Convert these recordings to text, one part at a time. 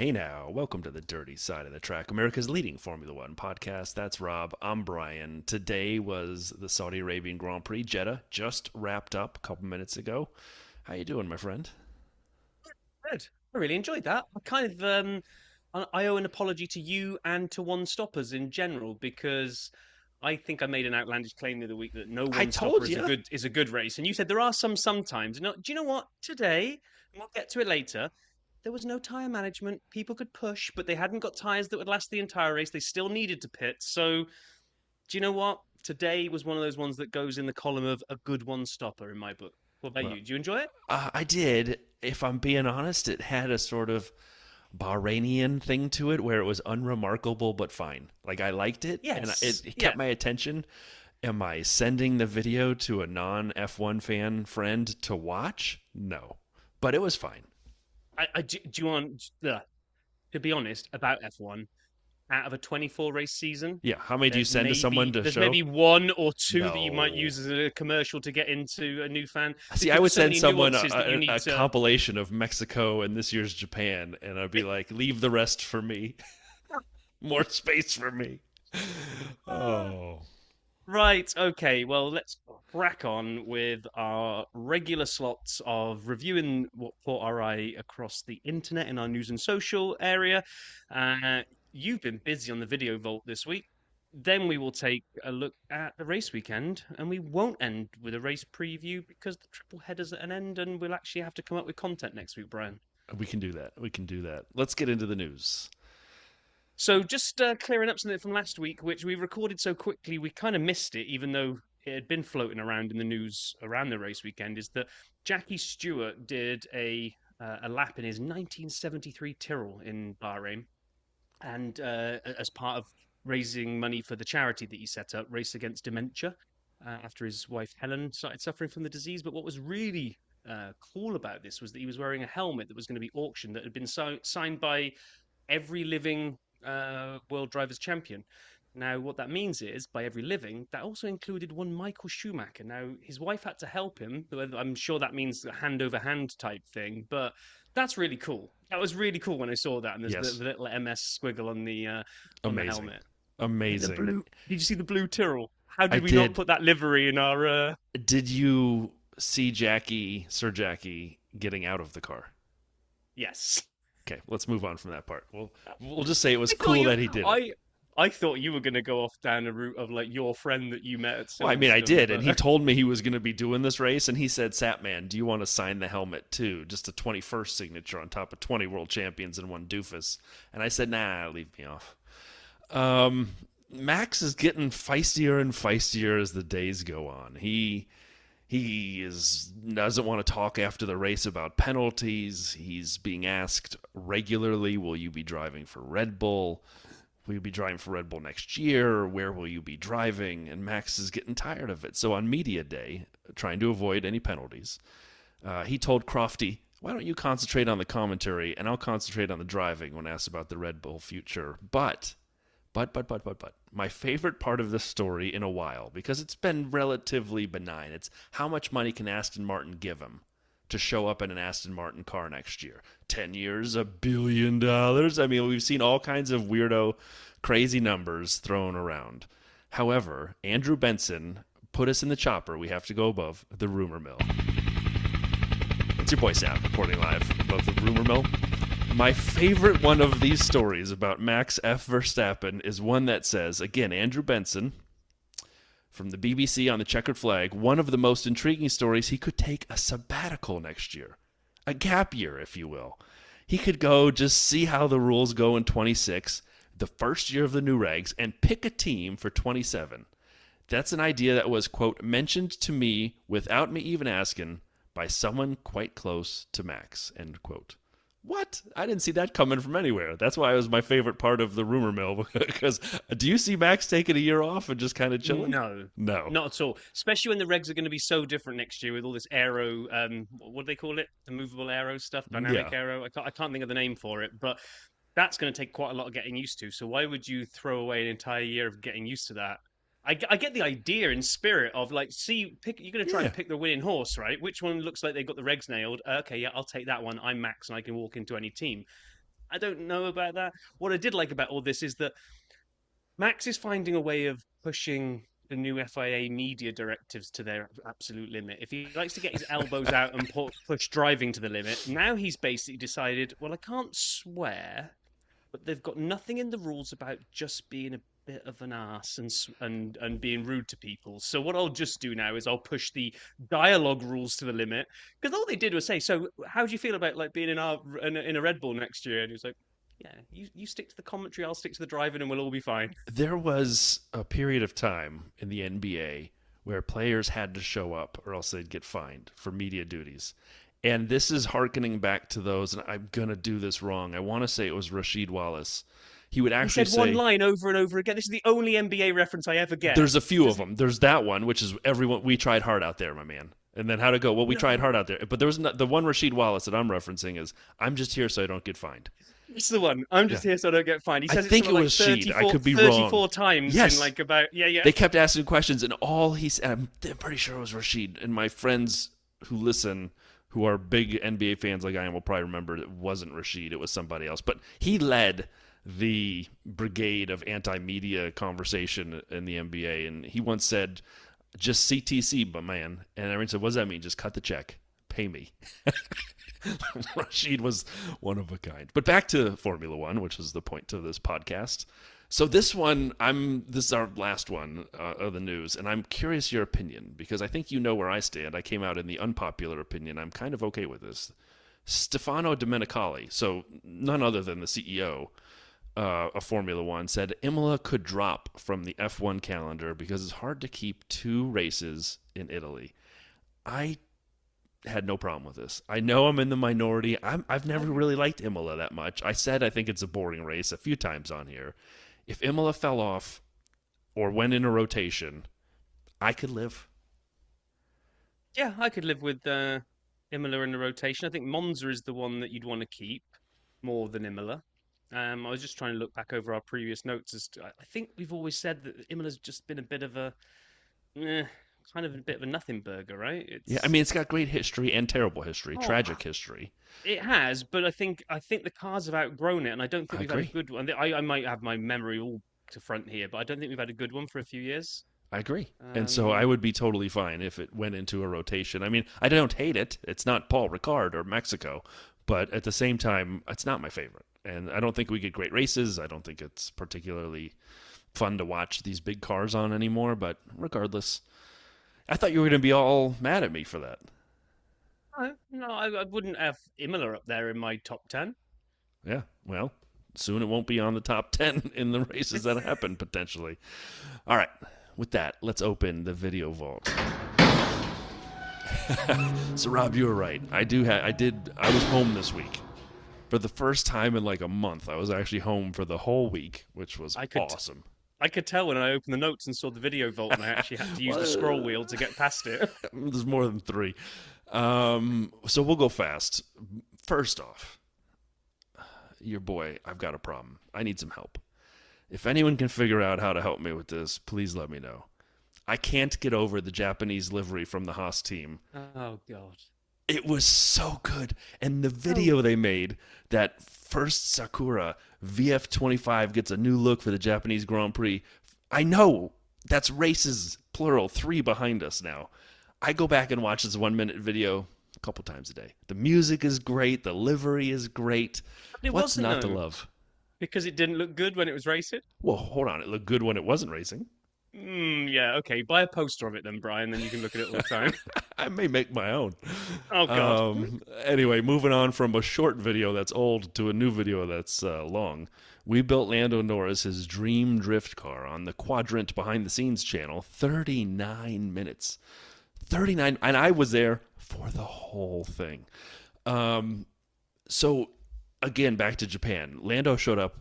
Hey now, welcome to the Dirty Side of the Track, America's leading Formula One podcast. That's Rob. I'm Brian. Today was the Saudi Arabian Grand Prix. Jeddah just wrapped up a couple minutes ago. How you doing, my friend? Good. I really enjoyed that. I owe an apology to you and to one stoppers in general because I think I made an outlandish claim the other week that no I one stopper told is a you. good race, and you said there are some sometimes. No, do you know what? Today, and we'll get to it later. There was no tire management. People could push, but they hadn't got tires that would last the entire race. They still needed to pit. So, do you know what? Today was one of those ones that goes in the column of a good one stopper in my book. What about Well, you? Do you enjoy it? I did. If I'm being honest, it had a sort of Bahrainian thing to it where it was unremarkable but fine. Like I liked it and Yes. it Yeah. kept my attention. Am I sending the video to a non F1 fan friend to watch? No. But it was fine. Do you want? To be honest, about F1, out of a 24 race season, Yeah, how many do you there's send to someone maybe to there's show? maybe one or two that you might No. use as a commercial to get into a new fan See, I because would there's so send many someone nuances that you a need to. compilation of Mexico and this year's Japan, and I'd be like, leave the rest for me. More space for me. Oh. Right, okay, well, let's crack on with our regular slots of reviewing what caught our eye across the internet in our news and social area. Uh, you've been busy on the video vault this week. Then we will take a look at the race weekend, and we won't end with a race preview because the triple header's at an end, and we'll actually have to come up with content next week, Brian. We can do that. We can do that. Let's get into the news. So just clearing up something from last week, which we recorded so quickly we kind of missed it, even though it had been floating around in the news around the race weekend, is that Jackie Stewart did a lap in his 1973 Tyrrell in Bahrain, and as part of raising money for the charity that he set up, Race Against Dementia, after his wife Helen started suffering from the disease. But what was really cool about this was that he was wearing a helmet that was going to be auctioned that had been signed by every living World Drivers' Champion. Now, what that means is, by every living, that also included one Michael Schumacher. Now, his wife had to help him. I'm sure that means a hand over hand type thing, but that's really cool. That was really cool when I saw that, and there's Yes. the little MS squiggle on the Amazing. helmet. The Amazing. blue. Did you see the blue Tyrrell? How I did we not did. put that livery in our? Did you see Jackie, Sir Jackie, getting out of the car? Yes. Okay, let's move on from that part. We'll just say it was I thought cool you. that he did it. I I thought you were going to go off down a route of like your friend that you met at Well, I mean, I Silverstone, did, and he but told me he was going to be doing this race, and he said, "Sapman, do you want to sign the helmet too? Just a 21st signature on top of 20 world champions and one doofus." And I said, "Nah, leave me off." Um, Max is getting feistier and feistier as the days go on. He doesn't want to talk after the race about penalties. He's being asked regularly, "Will you be driving for Red Bull? Will you be driving for Red Bull next year? Where will you be driving?" And Max is getting tired of it. So on media day, trying to avoid any penalties, he told Crofty, "Why don't you concentrate on the commentary and I'll concentrate on the driving," when asked about the Red Bull future. But, my favorite part of this story in a while, because it's been relatively benign, it's how much money can Aston Martin give him to show up in an Aston Martin car next year? 10 years, $1 billion? I mean, we've seen all kinds of weirdo, crazy numbers thrown around. However, Andrew Benson put us in the chopper. We have to go above the rumor mill. It's your boy Sam reporting live above the rumor mill. My favorite one of these stories about Max F. Verstappen is one that says, again, Andrew Benson from the BBC on the checkered flag, one of the most intriguing stories, he could take a sabbatical next year. A gap year, if you will. He could go just see how the rules go in 26, the first year of the new regs, and pick a team for 27. That's an idea that was, quote, mentioned to me without me even asking by someone quite close to Max, end quote. What? I didn't see that coming from anywhere. That's why it was my favorite part of the rumor mill. Because do you see Max taking a year off and just kind of chilling? no, No. not at all. Especially when the regs are going to be so different next year with all this aero, what do they call it? The movable aero stuff, dynamic Yeah. aero. I can't think of the name for it, but that's going to take quite a lot of getting used to. So why would you throw away an entire year of getting used to that? I get the idea in spirit of like, see, pick. You're going to try Yeah. and pick the winning horse, right? Which one looks like they've got the regs nailed? Okay, yeah, I'll take that one. I'm Max, and I can walk into any team. I don't know about that. What I did like about all this is that Max is finding a way of pushing the new FIA media directives to their absolute limit. If he likes to get his elbows out and push driving to the limit, now he's basically decided, well, I can't swear, but they've got nothing in the rules about just being a bit of an ass and being rude to people. So what I'll just do now is I'll push the dialogue rules to the limit, because all they did was say, "So how do you feel about like being in a Red Bull next year?" And he was like, "Yeah, you stick to the commentary, I'll stick to the driving, and we'll all be fine." There was a period of time in the NBA where players had to show up or else they'd get fined for media duties. And this is hearkening back to those, and I'm going to do this wrong. I want to say it was Rasheed Wallace. He would actually He said one say, line over and over again. This is the only NBA reference I ever get. there's a few of them. There's that one, which is everyone, we tried hard out there, my man. And then how'd it go? Well, we tried hard out there. But there was the one Rasheed Wallace that I'm referencing is, I'm just here so I don't get fined. It's the one. I'm just here so I don't get fined. He says I think it was like Sheed. I could be 34 wrong. times Yes. in like about yeah. They kept asking questions, and all he said, I'm pretty sure it was Rasheed. And my friends who listen, who are big NBA fans like I am, will probably remember it wasn't Rasheed. It was somebody else. But he led the brigade of anti-media conversation in the NBA, and he once said, just CTC, but man. And everyone said, what does that mean? Just cut the check. Pay me. Rasheed was one of a kind. But back to Formula One, which is the point to this podcast. So this one, this is our last one of the news, and I'm curious your opinion, because I think you know where I stand. I came out in the unpopular opinion. I'm kind of okay with this. Stefano Domenicali, so none other than the CEO of Formula One, said Imola could drop from the F1 calendar because it's hard to keep 2 races in Italy. I had no problem with this. I know I'm in the minority. I've never really liked Imola that much. I said I think it's a boring race a few times on here. If Imola fell off or went in a rotation, I could live. Yeah, I could live with Imola in the rotation. I think Monza is the one that you'd want to keep more than Imola. I was just trying to look back over our previous notes. I think we've always said that Imola's just been a bit of a, kind of a bit of a nothing burger, right? Yeah, I mean, it's got great history and terrible history, tragic history. It has, but I think the cars have outgrown it, and I don't think we've had a good one. I might have my memory all to front here, but I don't think we've had a good one for a few years. I agree. And so I would be totally fine if it went into a rotation. I mean, I don't hate it. It's not Paul Ricard or Mexico, but at the same time, it's not my favorite. And I don't think we get great races. I don't think it's particularly fun to watch these big cars on anymore, but regardless, I thought you were going to be all mad at me for that. No, I wouldn't have Imola up there in my top 10. Yeah, well, soon it won't be on the top 10 in the races that happen, potentially. All right, with that, let's open the video vault. So, Rob, you were right. I was home this week. For the first time in like a month, I was actually home for the whole week, which was awesome. I could tell when I opened the notes and saw the video vault, and I actually had to use the scroll wheel to get past it. There's more than 3. So we'll go fast. First off, your boy, I've got a problem. I need some help. If anyone can figure out how to help me with this, please let me know. I can't get over the Japanese livery from the Haas team. Oh, God. It was so good. And the video they made, that first Sakura VF25 gets a new look for the Japanese Grand Prix. I know that's races, plural, 3 behind us now. I go back and watch this 1-minute video a couple times a day. The music is great. The livery is great. What's not to love? Because it didn't look good when it was racing? Well, hold on. It looked good when it wasn't racing. Yeah, okay. Buy a poster of it then, Brian, then you can look at it all the time. I may make my own. Oh, God. Anyway, moving on from a short video that's old to a new video that's long. We built Lando Norris his dream drift car on the Quadrant Behind the Scenes channel. 39 minutes. 39, and I was there for the whole thing. So, again, back to Japan. Lando showed up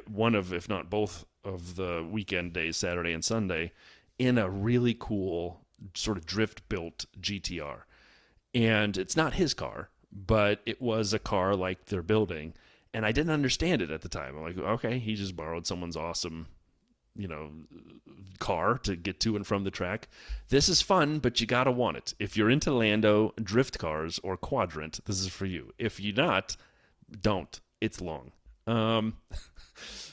one of, if not both, of the weekend days, Saturday and Sunday, in a really cool sort of drift-built GTR. And it's not his car, but it was a car like they're building. And I didn't understand it at the time. I'm like, okay, he just borrowed someone's awesome, car to get to and from the track. This is fun, but you gotta want it. If you're into Lando, drift cars, or Quadrant, this is for you. If you're not, don't. It's long. Um,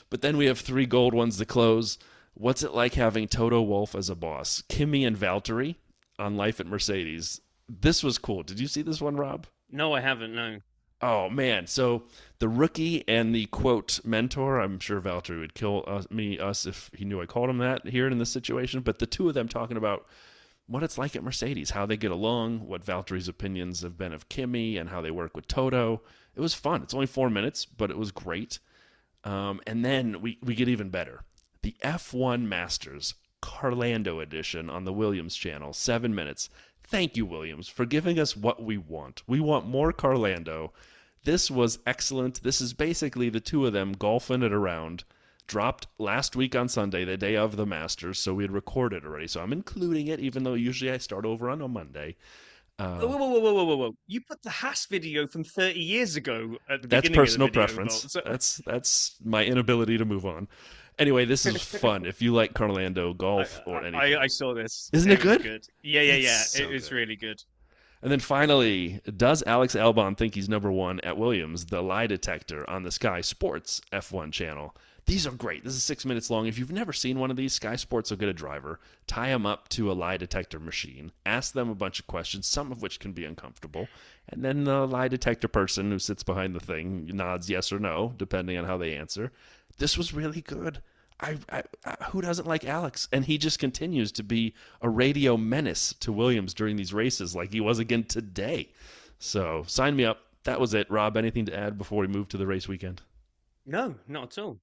but then we have 3 gold ones to close. What's it like having Toto Wolff as a boss? Kimi and Valtteri on Life at Mercedes. This was cool. Did you see this one, Rob? No, I haven't. No. Oh man! So the rookie and the quote mentor. I'm sure Valtteri would kill us if he knew I called him that here in this situation. But the two of them talking about what it's like at Mercedes, how they get along, what Valtteri's opinions have been of Kimi, and how they work with Toto. It was fun. It's only 4 minutes, but it was great. And then we get even better. The F1 Masters Carlando edition on the Williams channel, 7 minutes. Thank you, Williams, for giving us what we want. We want more Carlando. This was excellent. This is basically the two of them golfing it around. Dropped last week on Sunday, the day of the Masters, so we had recorded already. So I'm including it, even though usually I start over on a Monday. Whoa. You put the Haas video from 30 years ago at the That's beginning personal of the video. preference. So... That's my inability to move on. Anyway, this is fun. If you like Carlando golf or anything. I saw this. Isn't it good? Good? Yeah. So it was really good. And then finally, does Alex Albon think he's number one at Williams? The lie detector on the Sky Sports F1 channel. These are great. This is 6 minutes long. If you've never seen one of these, Sky Sports will get a driver, tie them up to a lie detector machine, ask them a bunch of questions, some of which can be uncomfortable, and then the lie detector person who sits behind the thing nods yes or no, depending on how they answer. This was really good. I who doesn't like Alex? And he just continues to be a radio menace to Williams during these races like he was again today. So sign me up. That was it. Rob, anything to add before we move to the race weekend? No, not at all.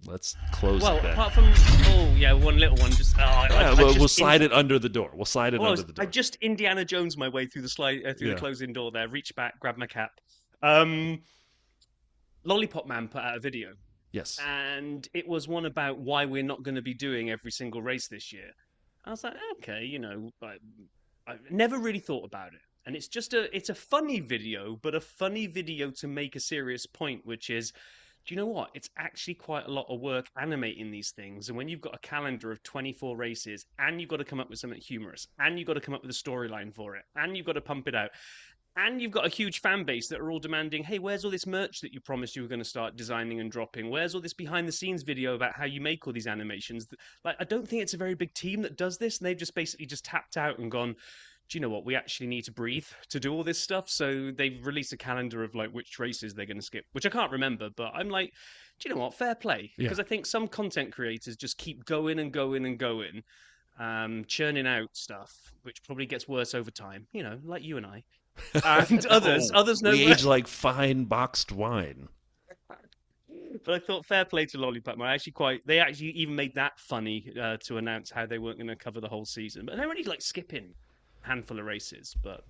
Let's close well, it then. Apart from, one little one. Just we'll slide it under the door. We'll slide it under the door. I just Indiana Jones my way through the closing door there. Reach back, grab my cap. Lollipop Man put out a video. Yes. And it was one about why we're not going to be doing every single race this year. I was like, okay, I never really thought about it. And it's a funny video, but a funny video to make a serious point, which is, do you know what? It's actually quite a lot of work animating these things. And when you've got a calendar of 24 races and you've got to come up with something humorous and you've got to come up with a storyline for it and you've got to pump it out and you've got a huge fan base that are all demanding, hey, where's all this merch that you promised you were going to start designing and dropping? Where's all this behind the scenes video about how you make all these animations? Like, I don't think it's a very big team that does this. And they've just basically just tapped out and gone, do you know what? We actually need to breathe to do all this stuff. So they've released a calendar of like which races they're going to skip, which I can't remember. But I'm like, do you know what? Fair play. Because I think some content creators just keep going and going and going, churning out stuff, which probably gets worse over time, like you and I. And others know. We age like fine boxed wine. But I thought fair play to Lollipop Man. They actually even made that funny to announce how they weren't going to cover the whole season. But they're only like skipping a handful of races. But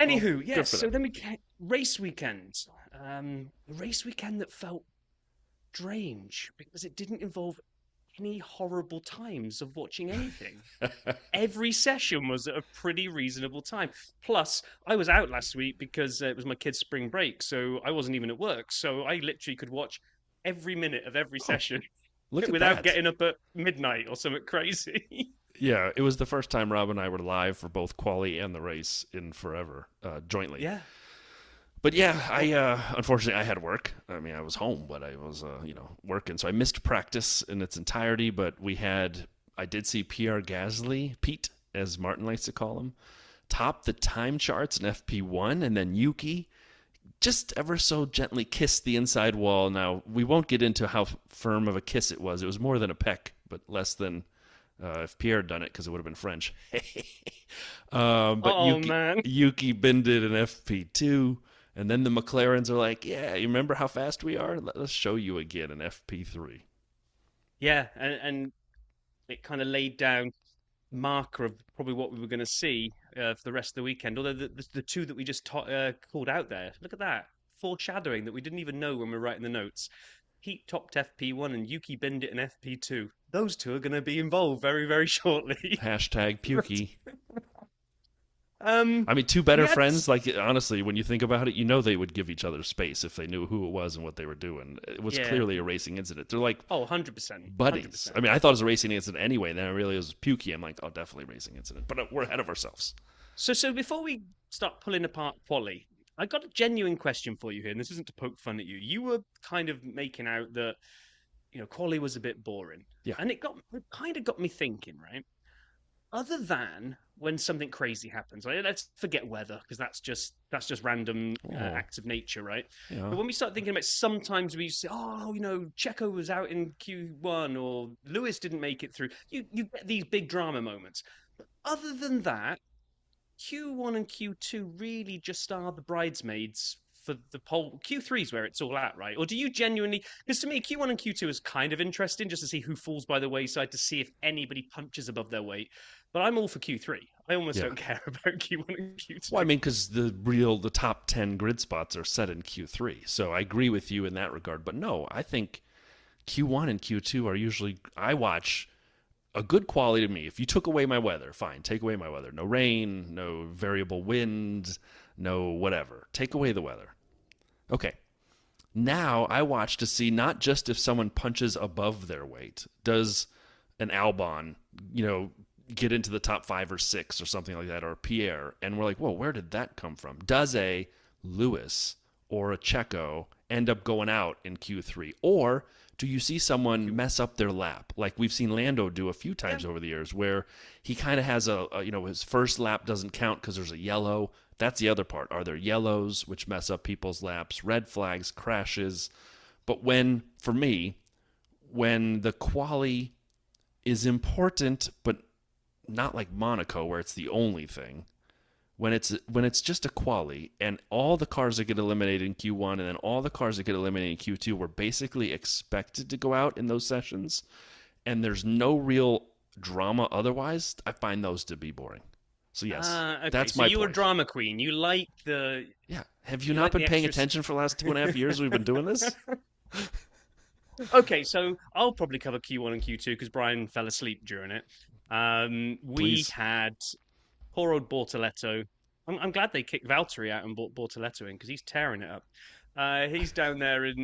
anywho, yes. So then we get race weekend. Race weekend that felt strange because it didn't involve any horrible times of watching anything. Every session was at a pretty reasonable time. Plus, I was out last week because it was my kid's spring break, so I wasn't even at work. So I literally could watch every minute of every session without getting up at midnight or something crazy. Yeah, it was the first time Rob and I were live for both Qualy and the race in forever, jointly. Yeah. But yeah, unfortunately I had work. I mean, I was home, but I was working, so I missed practice in its entirety. But I did see Pierre Gasly, Pete, as Martin likes to call him, top the time charts in FP1, and then Yuki just ever so gently kissed the inside wall. Now we won't get into how firm of a kiss it was. It was more than a peck, but less than if Pierre had done it, because it would have been French. But Yuki bended in FP2. And then the McLarens are like, yeah, you remember how fast we are? Let us show you again in FP3. Yeah, and it kind of laid down marker of probably what we were going to see for the rest of the weekend. Although the two that we just called out there, look at that. Foreshadowing that we didn't even know when we were writing the notes. Pete topped FP1 and Yuki Bendit in FP2. Those two are going to be involved very, very shortly. Hashtag Pukey. I mean, two better friends, like, honestly, when you think about it, they would give each other space if they knew who it was and what they were doing. It was clearly a racing incident. They're like 100%. buddies. 100%. I mean, I thought it was a racing incident anyway, and then I realized it was Pukey. I'm like, definitely racing incident. But we're ahead of ourselves. So before we start pulling apart Qualy, I got a genuine question for you here, and this isn't to poke fun at you. You were kind of making out that Qualy was a bit boring, Yeah. and it kind of got me thinking, right? Other than when something crazy happens, right? Let's forget weather because that's just random Oh, acts of nature, right? yeah. But when we start thinking about sometimes we say, oh, Checo was out in Q1 or Lewis didn't make it through. You get these big drama moments. But other than that, Q1 and Q2 really just are the bridesmaids for the pole. Q3 is where it's all at, right? Or do you genuinely? Because to me, Q1 and Q2 is kind of interesting just to see who falls by the wayside, to see if anybody punches above their weight. But I'm all for Q3. I almost Yeah. don't care about Q1 and Well, I Q2. mean, because the top 10 grid spots are set in Q3. So I agree with you in that regard. But no, I think Q1 and Q2 are usually, I watch a good quality to me. If you took away my weather, fine, take away my weather. No rain, no variable wind, no whatever. Take away the weather. Okay. Now I watch to see not just if someone punches above their weight. Does an Albon, get into the top 5 or 6 or something like that, or Pierre, and we're like, whoa, where did that come from? Does a Lewis or a Checo end up going out in Q3? Or do you see someone mess up their lap, like we've seen Lando do a few Yeah. times over the years, where he kind of has his first lap doesn't count because there's a yellow. That's the other part. Are there yellows which mess up people's laps, red flags, crashes? But for me, when the quali is important, but not like Monaco where it's the only thing. When it's just a quali and all the cars that get eliminated in Q1 and then all the cars that get eliminated in Q2 were basically expected to go out in those sessions, and there's no real drama otherwise, I find those to be boring. So yes, Okay. that's So my you're a point. drama queen. You like the Yeah, have you you not like been the paying extras. attention for the last 2.5 years we've been doing this? Okay, so I'll probably cover Q1 and Q2 because Brian fell asleep during it. We Please. had poor old Bortoletto. I'm glad they kicked Valtteri out and brought Bortoletto in because he's tearing it up. He's down there in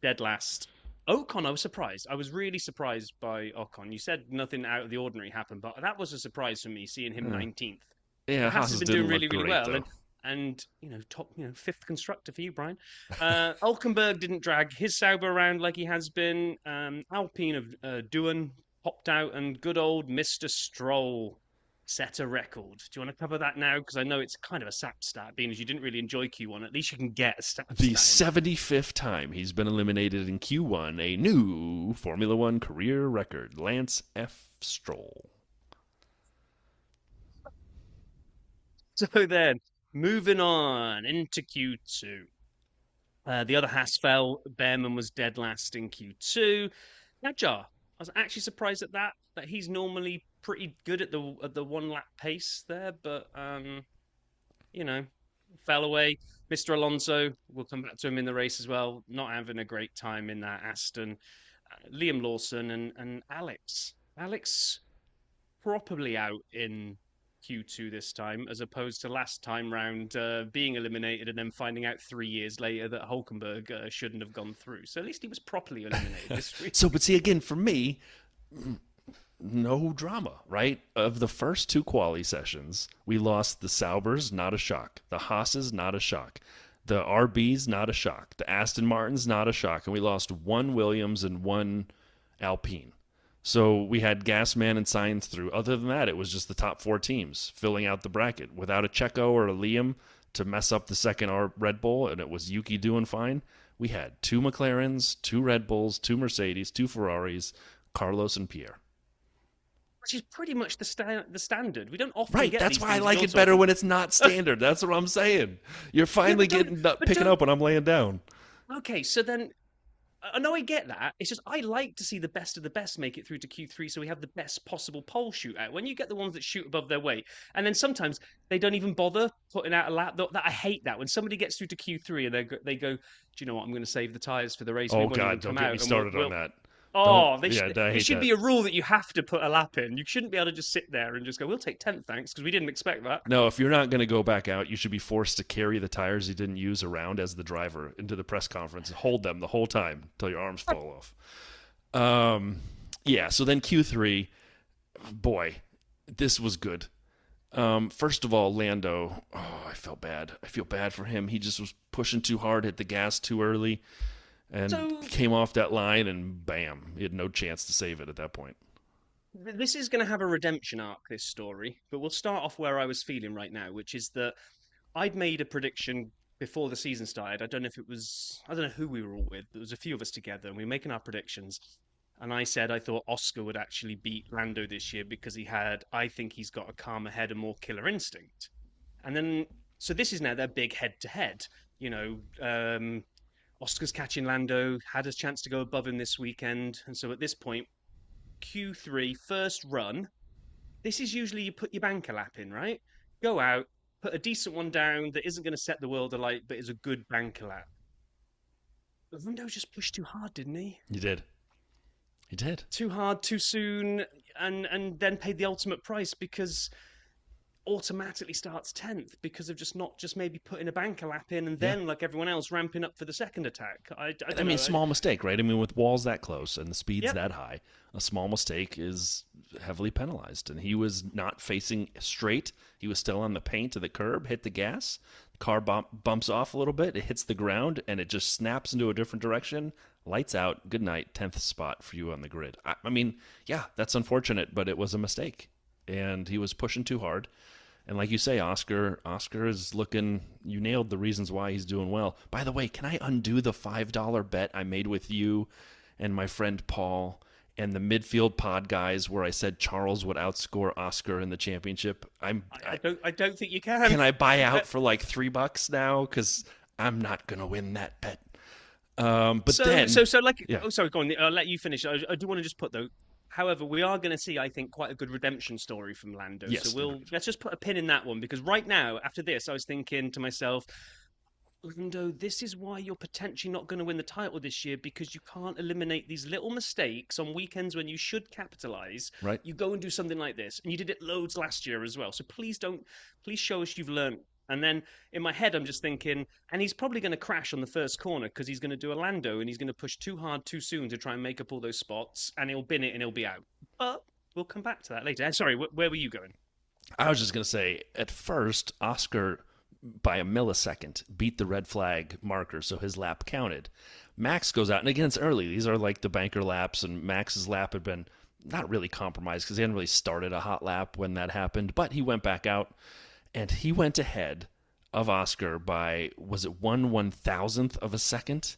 dead last. Ocon, I was surprised. I was really surprised by Ocon. You said nothing out of the ordinary happened, but that was a surprise for me seeing him Yeah, 19th. yeah, Haas has Haas been didn't doing look really, really great well, though. and top fifth constructor for you, Brian. Hulkenberg didn't drag his Sauber around like he has been. Alpine of Doohan popped out, and good old Mister Stroll set a record. Do you want to cover that now? Because I know it's kind of a sap stat, being as you didn't really enjoy Q1. At least you can get a sap The stat in there. 75th time he's been eliminated in Q1, a new Formula One career record. Lance F. Stroll. So then, moving on into Q2. The other Haas fell. Behrman was dead last in Q2. Najar, I was actually surprised at that he's normally pretty good at the 1 lap pace there, but you know, fell away. Mr. Alonso, we'll come back to him in the race as well, not having a great time in that Aston. Liam Lawson and Alex. Alex properly out in Q2 this time, as opposed to last time round being eliminated and then finding out 3 years later that Hulkenberg shouldn't have gone through. So at least he was properly eliminated this week. So, but see, again, for me, no drama, right? Of the first two quali sessions, we lost the Saubers, not a shock. The Haas's, not a shock. The RB's, not a shock. The Aston Martin's, not a shock. And we lost one Williams and one Alpine. So we had Gasman and Sainz through. Other than that, it was just the top 4 teams filling out the bracket without a Checo or a Liam to mess up the second Red Bull, and it was Yuki doing fine. We had 2 McLarens, 2 Red Bulls, 2 Mercedes, 2 Ferraris, Carlos and Pierre. Which is pretty much the standard. We don't often Right, get that's these why I things like you're it better talking. when it's not standard. That's what I'm saying. You're Yeah, finally getting but picking don't. up when I'm laying down. Okay, so then I know I get that. It's just I like to see the best of the best make it through to Q3 so we have the best possible pole shootout. When you get the ones that shoot above their weight, and then sometimes they don't even bother putting out a lap. That I hate that. When somebody gets through to Q3 and they go, do you know what? I'm going to save the tyres for the race. We Oh won't even God, don't come get me out, and we'll, started on we'll that. Don't. Oh, Yeah, I it hate should that. be a rule that you have to put a lap in. You shouldn't be able to just sit there and just go, "We'll take 10th, thanks," because we didn't expect that. No, if you're not going to go back out, you should be forced to carry the tires you didn't use around as the driver into the press conference and hold them the whole time until your arms fall off. Yeah. So then Q3, boy, this was good. First of all, Lando. Oh, I felt bad. I feel bad for him. He just was pushing too hard, hit the gas too early, and So came off that line, and bam, he had no chance to save it at that point. this is going to have a redemption arc, this story, but we'll start off where I was feeling right now, which is that I'd made a prediction before the season started. I don't know who we were all with. There was a few of us together, and we were making our predictions. And I said I thought Oscar would actually beat Lando this year because I think he's got a calmer head and more killer instinct. And then, so this is now their big head to head. You know, Oscar's catching Lando, had a chance to go above him this weekend. And so at this point, Q3, first run, this is usually you put your banker lap in, right? Go out, put a decent one down that isn't going to set the world alight, but is a good banker lap. But Lando just pushed too hard, didn't he? He did. He did. Too hard, too soon, and then paid the ultimate price because automatically starts 10th because of just maybe putting a banker lap in and Yeah. then like everyone else ramping up for the second attack. I I don't mean, know. small mistake, right? I mean, with walls that close and the speeds Yep. that high, a small mistake is heavily penalized. And he was not facing straight. He was still on the paint of the curb, hit the gas. The car bumps off a little bit. It hits the ground and it just snaps into a different direction. Lights out. Good night. 10th spot for you on the grid. I mean, yeah, that's unfortunate, but it was a mistake. And he was pushing too hard. And like you say, Oscar is looking. You nailed the reasons why he's doing well. By the way, can I undo the $5 bet I made with you and my friend Paul and the midfield pod guys, where I said Charles would outscore Oscar in the championship? I don't think you can. Can I buy out for like $3 now? Because I'm not gonna win that bet. But So, then, like, yeah, oh, sorry, go on. I'll let you finish. I do want to just put though. However, we are going to see, I think, quite a good redemption story from Lando. yes, So let's just put a pin in that one because right now, after this, I was thinking to myself, Lando, this is why you're potentially not going to win the title this year because you can't eliminate these little mistakes on weekends when you should capitalize. right. You go and do something like this, and you did it loads last year as well. So please show us you've learned. And then in my head, I'm just thinking, and he's probably going to crash on the first corner because he's going to do a Lando and he's going to push too hard too soon to try and make up all those spots, and he'll bin it and he'll be out. But we'll come back to that later. Sorry, where were you going? I was just gonna say, at first, Oscar by a millisecond beat the red flag marker, so his lap counted. Max goes out, and again, it's early. These are like the banker laps, and Max's lap had been not really compromised because he hadn't really started a hot lap when that happened, but he went back out, and he went ahead of Oscar by, was it 1/1000th of a second?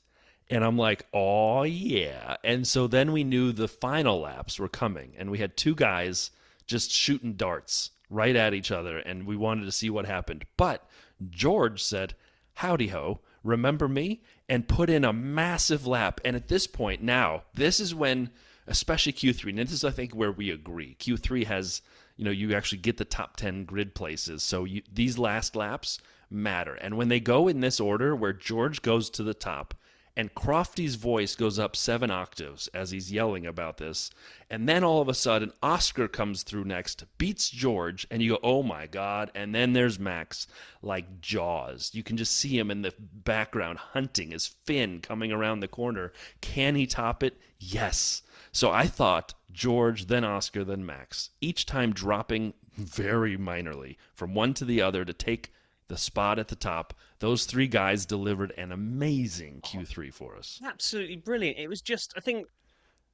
And I'm like, oh, yeah. And so then we knew the final laps were coming, and we had two guys just shooting darts right at each other, and we wanted to see what happened. But George said, howdy ho, remember me? And put in a massive lap. And at this point now, this is when, especially Q3, and this is, I think, where we agree. Q3 has, you actually get the top 10 grid places. So these last laps matter. And when they go in this order, where George goes to the top, and Crofty's voice goes up 7 octaves as he's yelling about this. And then all of a sudden, Oscar comes through next, beats George, and you go, oh my God. And then there's Max, like Jaws. You can just see him in the background hunting his fin coming around the corner. Can he top it? Yes. So I thought George, then Oscar, then Max, each time dropping very minorly from one to the other to take the spot at the top. Those three guys delivered an amazing Q3 for us. Absolutely brilliant. It was just, I think,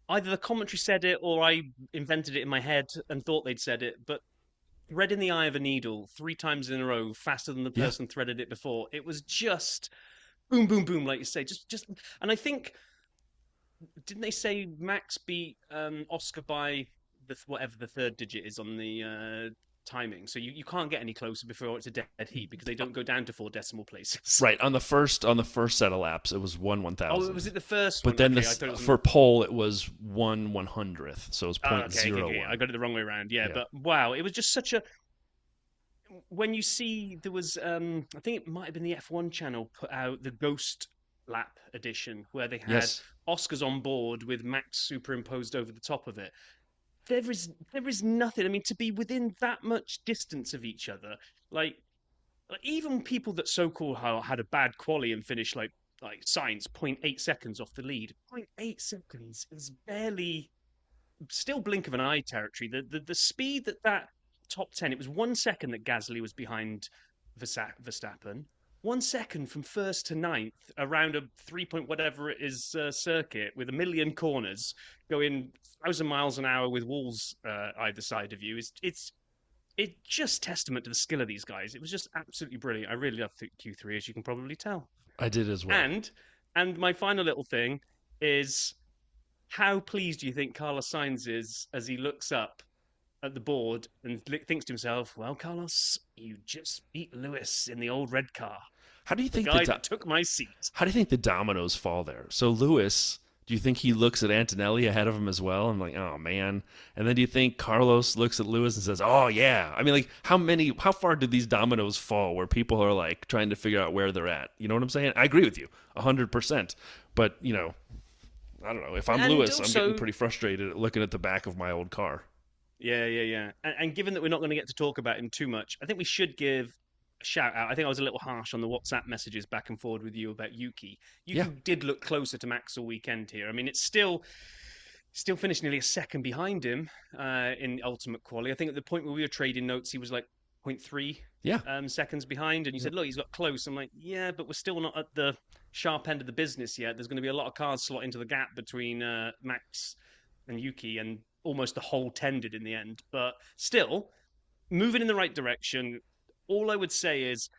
either the commentary said it or I invented it in my head and thought they'd said it, but thread in the eye of a needle 3 times in a row faster than the Yeah. person threaded it before. It was just boom, boom, boom, like you say. And I think, didn't they say Max beat Oscar by whatever the third digit is on the timing? So you can't get any closer before it's a dead heat because they don't go down to 4 decimal places. Right, on the first set of laps, it was 1/1000. Oh, was it the first But one? then Okay, I thought it was for pole, it was 1/100th, so it was oh, okay, 0.01. I got it the wrong way around. Yeah, Yeah. but wow, it was just such a. When you see there was, I think it might have been the F1 channel put out the Ghost Lap edition where they had Yes. Oscars on board with Max superimposed over the top of it. There is nothing. I mean, to be within that much distance of each other, like even people that so-called had a bad quali and finished like Sainz 0.8 seconds off the lead. 0.8 seconds is barely still blink of an eye territory. The speed that top 10. It was 1 second that Gasly was behind Verstappen. 1 second from first to ninth around a 3 point whatever it is circuit with a million corners going 1,000 miles an hour with walls either side of you. It's just testament to the skill of these guys. It was just absolutely brilliant. I really loved Q3, as you can probably tell. I did as well. And my final little thing is, how pleased do you think Carlos Sainz is as he looks up at the board and thinks to himself, well, Carlos, you just beat Lewis in the old red car. How do you think the guy that took my seat? How do you think the dominoes fall there? So Lewis, do you think he looks at Antonelli ahead of him as well? I'm like, oh man. And then do you think Carlos looks at Lewis and says, oh yeah? I mean, like, how far do these dominoes fall where people are like trying to figure out where they're at? You know what I'm saying? I agree with you 100%. But you know, I don't know. If I'm Lewis, I'm getting pretty frustrated at looking at the back of my old car. Yeah. And given that we're not going to get to talk about him too much, I think we should give a shout out. I think I was a little harsh on the WhatsApp messages back and forward with you about Yuki. Yuki did look closer to Max all weekend here. I mean, it's still finished nearly a second behind him in ultimate quali. I think at the point where we were trading notes, he was like 0.3 seconds behind. And you said, look, he's got close. I'm like, yeah, but we're still not at the sharp end of the business yet. There's going to be a lot of cars slot into the gap between Max and Yuki, and almost the whole 10 did in the end. But still, moving in the right direction. All I would say is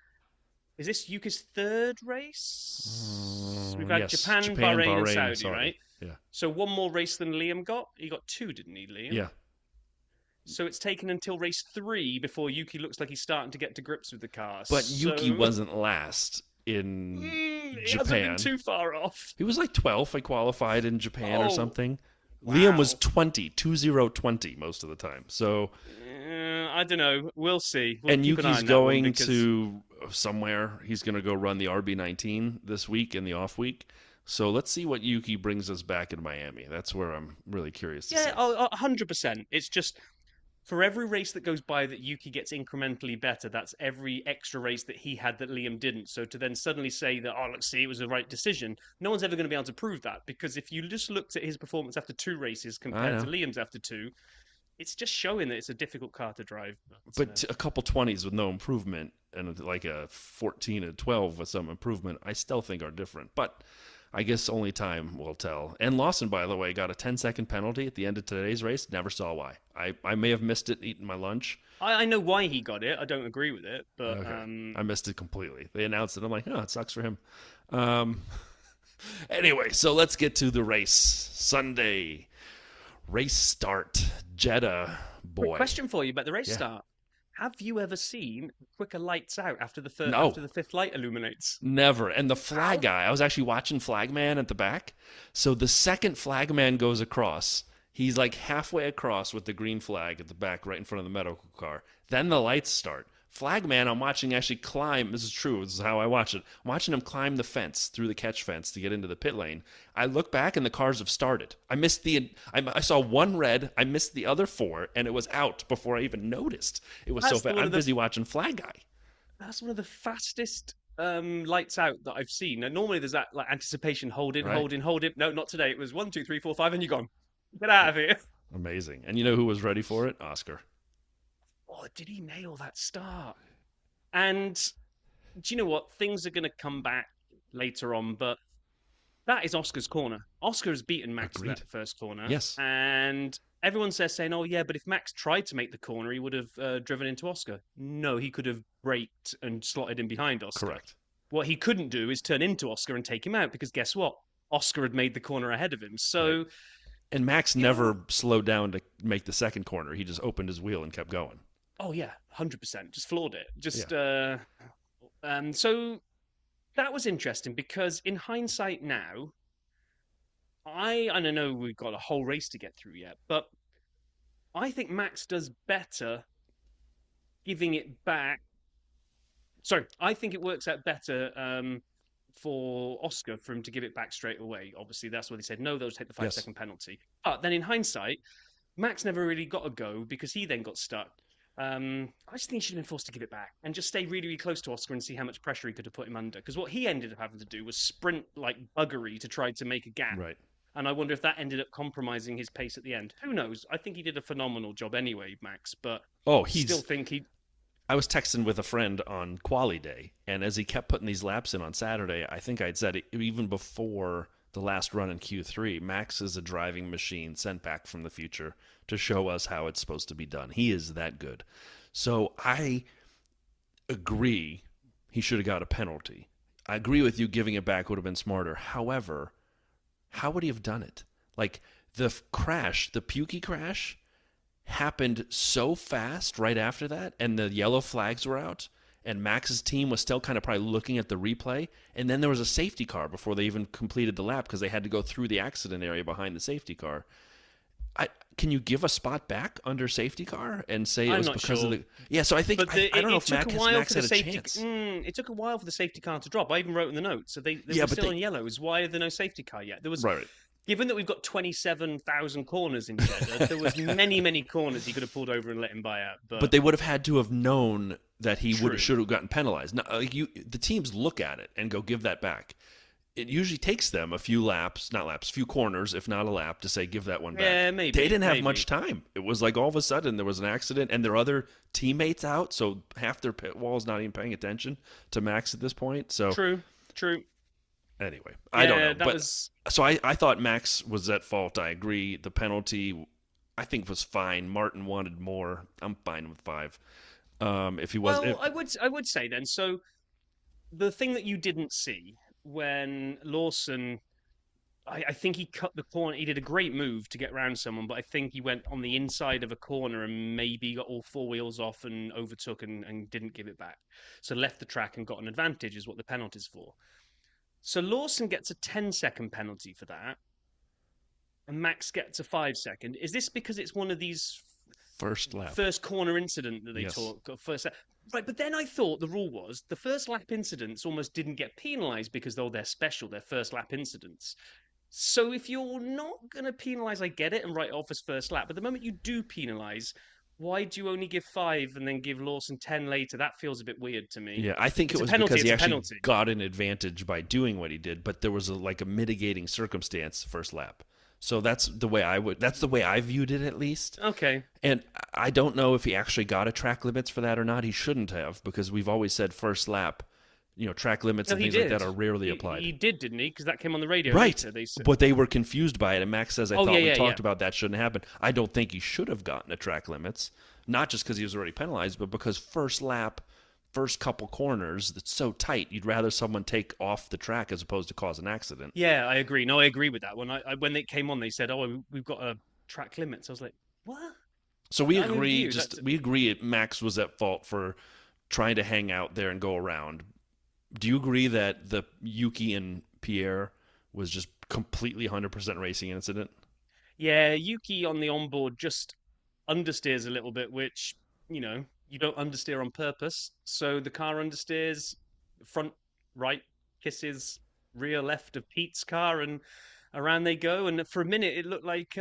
this Yuki's third race? We've had Japan, Bahrain, and Saudi, right? Yeah. So one more race than Liam got? He got 2, didn't he, Liam? Yeah. So it's taken until race 3 before Yuki looks like he's starting to get to grips with the car. But Yuki wasn't last in Japan. He hasn't been too far off. He was like 12th. I qualified in Japan or something. Wow. Liam was 20 most of the time. So I don't know. We'll see. And Yuki's going to somewhere. He's going to go run the RB19 this week in the off week. So let's see what Yuki brings us back in Miami. That's where I'm really curious to see. Yeah, 100%. It's just, for every race that goes by that Yuki gets incrementally better, that's every extra race that he had that Liam didn't. So to then suddenly say that, oh, let's see, it was the right decision, no one's ever going to be able to prove that. Because if you just looked at his performance after 2 races compared to Liam's after 2, it's just showing that it's a difficult car to drive. But a couple 20s with no improvement and like a 14 and 12 with some improvement, I still think are different. But I guess only time will tell. And Lawson, by the way, got a 10-second penalty at the end of today's race. Never saw why. I may have missed it eating my lunch. I know why he got it. I don't agree with it, but okay. I missed it completely. They announced it. I'm like, oh, it sucks for him. Anyway, so let's get to the race. Sunday. Race start. Jeddah, boy. Quick question for you about the race start. Have you ever seen quicker lights out after the fifth light illuminates? Never. And the flag guy, I was actually watching Flagman at the back. So the second Flagman goes across, he's like halfway across with the green flag at the back right in front of the medical car. Then the lights start. Flagman, I'm watching actually climb. This is true. This is how I watch it. I'm watching him climb the fence through the catch fence to get into the pit lane. I look back and the cars have started. I saw one red. I missed the other 4, and it was out before I even noticed. It was so fast. I'm busy watching Flag Guy. That's one of the fastest lights out that I've seen. Now, normally there's that like anticipation, hold it. No, not today. It was 1, 2, 3, 4, 5, and you're gone. Get out of here. Amazing. And you know who was ready for it? Oscar. Oh, did he nail that start? And do you know what? Things are going to come back later on, but that is Oscar's corner. Oscar has beaten Max in that first corner. Yes. And everyone's there saying, oh, yeah, but if Max tried to make the corner, he would have driven into Oscar. No, he could have braked and slotted in behind Oscar. Correct. What he couldn't do is turn into Oscar and take him out, because guess what? Oscar had made the corner ahead of him. So... Right. And Max never slowed down to make the second corner. He just opened his wheel and kept going. Oh, yeah, 100%. Just floored it. So that was interesting, because in hindsight now, I know we've got a whole race to get through yet, but I think Max does better giving it back. Sorry, I think it works out better for Oscar for him to give it back straight away. Obviously, that's what they said. No, they'll take the 5-second penalty. But then in hindsight, Max never really got a go because he then got stuck. I just think he should have been forced to give it back and just stay really, really close to Oscar and see how much pressure he could have put him under. Because what he ended up having to do was sprint like buggery to try to make a gap. Right. And I wonder if that ended up compromising his pace at the end. Who knows? I think he did a phenomenal job anyway, Max, but Oh, still he's. think he. I was texting with a friend on Qualy Day, and as he kept putting these laps in on Saturday, I think I'd said it, even before the last run in Q3, Max is a driving machine sent back from the future to show us how it's supposed to be done. He is that good. So I agree he should have got a penalty. I agree with you, giving it back would have been smarter. However, how would he have done it? Like the crash, the Pukey crash, happened so fast right after that, and the yellow flags were out, and Max's team was still kind of probably looking at the replay, and then there was a safety car before they even completed the lap because they had to go through the accident area behind the safety car. Can you give a spot back under safety car and say it was because of the? Yeah, so I think I don't know if Max had a chance. It took a while for the safety car to drop. I even wrote in the notes, so they were still in yellows. Why are there no safety car yet? There was. Right. Given that we've got 27,000 corners in Jeddah, there was many, many corners he could have pulled over and let him by out. But they would have had to have known that he should have gotten penalized. Now, the teams look at it and go, give that back. It usually takes them a few few corners, if not a lap, to say, give that one back. Yeah, maybe. They didn't have much time. It was like all of a sudden there was an accident and their other teammates out, so half their pit wall's not even paying attention to Max at this point. So True. Anyway, I don't know. So I thought Max was at fault. I agree. The penalty, I think, was fine. Martin wanted more. I'm fine with 5. If he was, well, I would say then. So the thing that you didn't see when Lawson, I think he cut the corner. He did a great move to get around someone, but I think he went on the inside of a corner and maybe got all 4 wheels off and overtook and didn't give it back. So left the track and got an advantage is what the penalty's for. So Lawson gets a 10-second penalty for that, and Max gets a 5-second. Is this because it's one of these first corner incident that they talk first? Right, but then I thought the rule was the first lap incidents almost didn't get penalised because they're special, they're first lap incidents. So if you're not going to penalise, I get it, and write off as first lap. But the moment you do penalise, why do you only give 5 and then give Lawson 10 later? That feels a bit weird to me. Yeah, I think it was because he actually got an advantage by doing what he did, but there was a mitigating circumstance first lap. So that's the way I viewed it, at least. Okay. And I don't know if he actually got a track limits for that or not. He shouldn't have, because we've always said first lap, track limits and things like that are rarely applied. He did, didn't he? Because that came on the radio. Right. Later, but they were confused by it, and Max says, I thought we talked about that shouldn't happen. I don't think he should have gotten a track limits, not just because he was already penalized, but because first lap, first couple corners, that's so tight, you'd rather someone take off the track as opposed to cause an accident. Yeah, I agree. No, I agree with that. When they came on, they said, we've got a track limits. I was like, what? So we agree. We agree Max was at fault for trying to hang out there and go around. Do you agree that the Yuki and Pierre was just completely 100% racing incident? Yeah, Yuki on the onboard just understeers a little bit, which, you don't understeer on purpose. So the car understeers, front right kisses rear left of Pete's car, and around they go. And for a minute, it looked like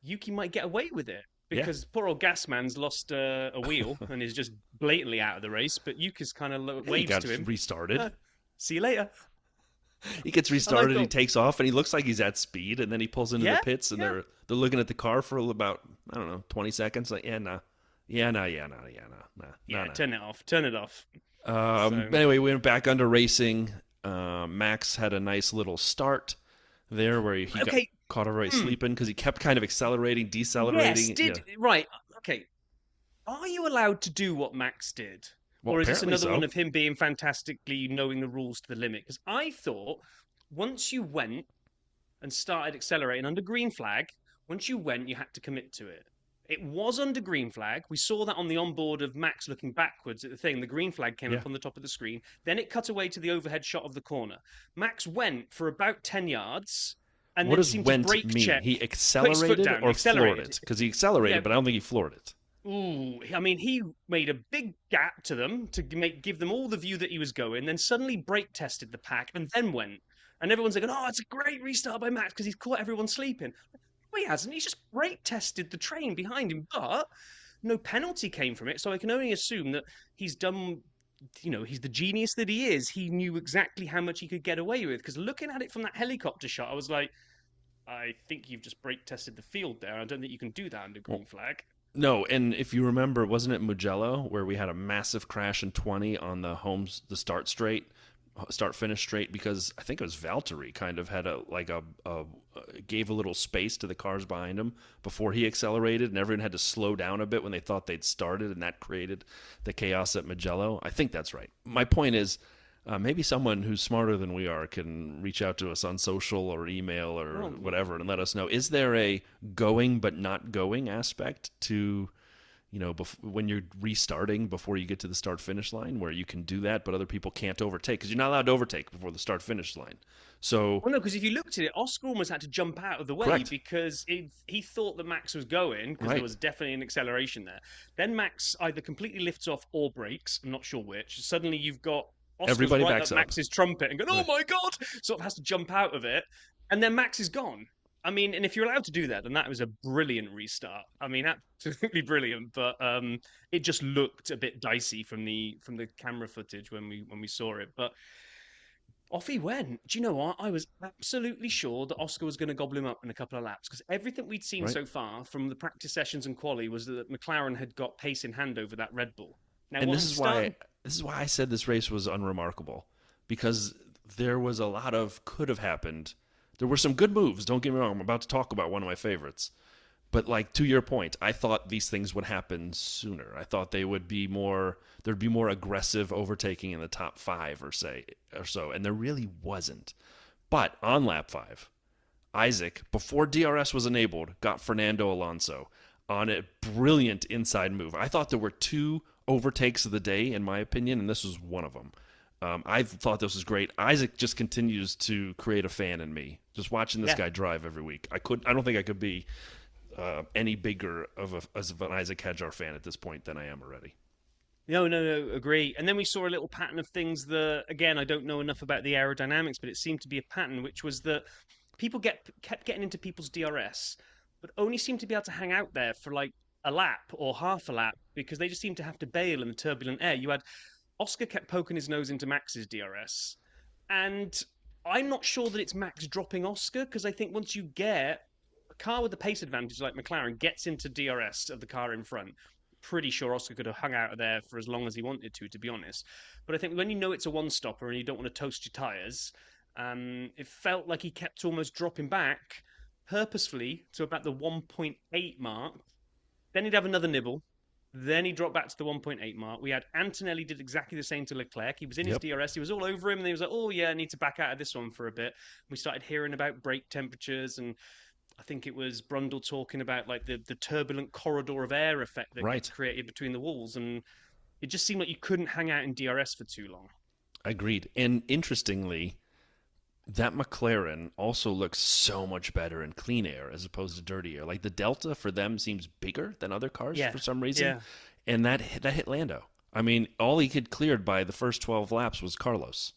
Yuki might get away with it. Because poor old Gasman's lost a wheel and is just blatantly out of the race. But Yuki's kind of waves to him. Restarted. See you later. He gets restarted, he takes off, and he looks like he's at speed. And then he pulls into the pits, and they're looking at the car for about, 20 seconds. Like, nah. Turn it off. Anyway, we went back under racing. Max had a nice little start there where he got caught already sleeping because he kept kind of accelerating, decelerating. Yes, right. Okay. Are you allowed to do what Max did? Well, or is this another one of him being fantastically knowing the rules to the limit? Because I thought once you went and started accelerating under green flag, once you went, you had to commit to it. It was under green flag. We saw that on the onboard of Max looking backwards at the thing. The green flag came up on the top of the screen. Then it cut away to the overhead shot of the corner. Max went for about 10 yards. And what then does seemed went to brake mean? check. He accelerated or floored it? Because he accelerated, but I don't think he floored it. Ooh, I mean, he made a big gap to them to give them all the view that he was going, then suddenly brake tested the pack and then went. And everyone's like, oh, it's a great restart by Max because he's caught everyone sleeping. No, he hasn't. He's just brake tested the train behind him, but no penalty came from it. So I can only assume that he's done, he's the genius that he is. He knew exactly how much he could get away with. Because looking at it from that helicopter shot, I was like, I think you've just brake tested the field there. I don't think you can do that under Well, green flag. no, and if you remember, wasn't it Mugello where we had a massive crash in 20 on the start finish straight, because I think it was Valtteri kind of had a gave a little space to the cars behind him before he accelerated, and everyone had to slow down a bit when they thought they'd started, and that created the chaos at Mugello. I think that's right. My point is, maybe someone who's smarter than we are can reach out to us on social or email or Well, whatever and let us know. Is there a going but not going aspect to, when you're restarting before you get to the start finish line, where you can do that, but other people can't overtake because you're not allowed to overtake before the start finish line? So, well, no, because if you looked at it, Oscar almost had to jump out of the way correct, because he thought that Max was going because there right? was definitely an acceleration there. Then Max either completely lifts off or brakes. I'm not sure which. Suddenly you've got Oscar's Everybody right backs up up. Max's trumpet and going, "Oh Right. my god!" Sort of has to jump out of it, and then Max is gone. I mean, and if you're allowed to do that, then that was a brilliant restart. I mean, absolutely brilliant. But it just looked a bit dicey from the camera footage when we saw it. But off he went. Do you know what? I was absolutely sure that Oscar was going to gobble him up in a couple of laps because everything we'd seen Right. so far from the practice sessions and quali was that McLaren had got pace in hand over that Red Bull. Now, And what this I'm is why starting. I said this race was unremarkable, because there was a lot of could have happened. There were some good moves. Don't get me wrong. I'm about to talk about one of my favorites. But like, to your point, I thought these things would happen sooner. I thought they would be more. There'd be more aggressive overtaking in the top five or so, and there really wasn't. But on lap five, Isaac, before DRS was enabled, got Fernando Alonso on a brilliant inside move. I thought there were two overtakes of the day, in my opinion, and this was one of them. I thought this was great. Isaac just continues to create a fan in me. Just watching this Yeah. guy drive every week, I don't think I could be any bigger as of an Isaac Hedjar fan at this point than I am already. No, no, no, agree. And then we saw a little pattern of things that, again, I don't know enough about the aerodynamics, but it seemed to be a pattern, which was that people kept getting into people's DRS, but only seemed to be able to hang out there for like a lap or half a lap because they just seemed to have to bail in the turbulent air. You had Oscar kept poking his nose into Max's DRS, and I'm not sure that it's Max dropping Oscar because I think once you get a car with the pace advantage like McLaren gets into DRS of the car in front, pretty sure Oscar could have hung out of there for as long as he wanted to be honest. But I think when you know it's a one stopper and you don't want to toast your tyres, it felt like he kept almost dropping back purposefully to about the 1.8 mark. Then he'd have another nibble. Then he dropped back to the 1.8 mark. We had Antonelli did exactly the same to Leclerc. He was in his Yep. DRS. He was all over him. And he was like, oh, yeah, I need to back out of this one for a bit. We started hearing about brake temperatures. And I think it was Brundle talking about like the turbulent corridor of air effect that gets Right. created between the walls. And it just seemed like you couldn't hang out in DRS for too long. Agreed. And interestingly, that McLaren also looks so much better in clean air as opposed to dirty air. Like, the delta for them seems bigger than other cars Yeah. for some reason, Yeah. and that hit Lando. I mean, all he had cleared by the first 12 laps was Carlos,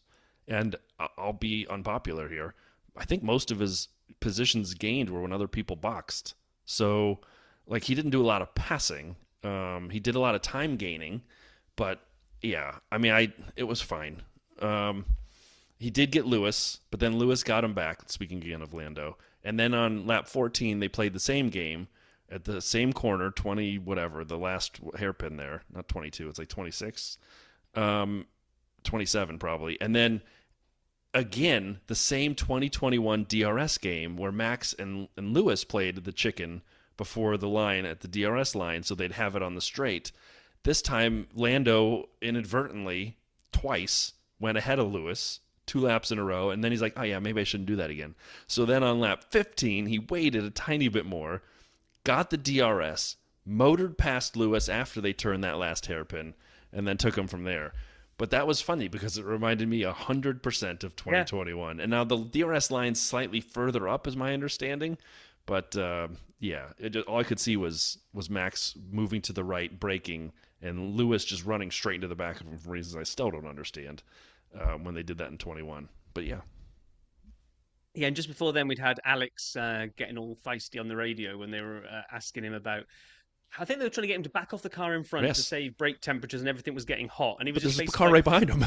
and I'll be unpopular here. I think most of his positions gained were when other people boxed. So, like, he didn't do a lot of passing. He did a lot of time gaining, but yeah, I mean, it was fine. He did get Lewis, but then Lewis got him back, speaking again of Lando. And then on lap 14, they played the same game at the same corner, 20 whatever, the last hairpin there. Not 22, it's like 26. 27 probably. And then again, the same 2021 DRS game where Max and Lewis played the chicken before the line at the DRS line so they'd have it on the straight. This time, Lando inadvertently, twice, went ahead of Lewis 2 laps in a row, and then he's like, oh yeah, maybe I shouldn't do that again. So then on lap 15, he waited a tiny bit more, got the DRS, motored past Lewis after they turned that last hairpin, and then took him from there. But that was funny because it reminded me 100% of Yeah. 2021. And now the DRS line's slightly further up, is my understanding. But yeah, all I could see was Max moving to the right, braking, and Lewis just running straight into the back of him for reasons I still don't understand when they did that in 21. But yeah, Yeah, and just before then, we'd had Alex getting all feisty on the radio when they were asking him about I think they were trying to get him to back off the car in front to Yes. save brake temperatures and everything was getting hot. And he was But just there's a basically car like, right behind him.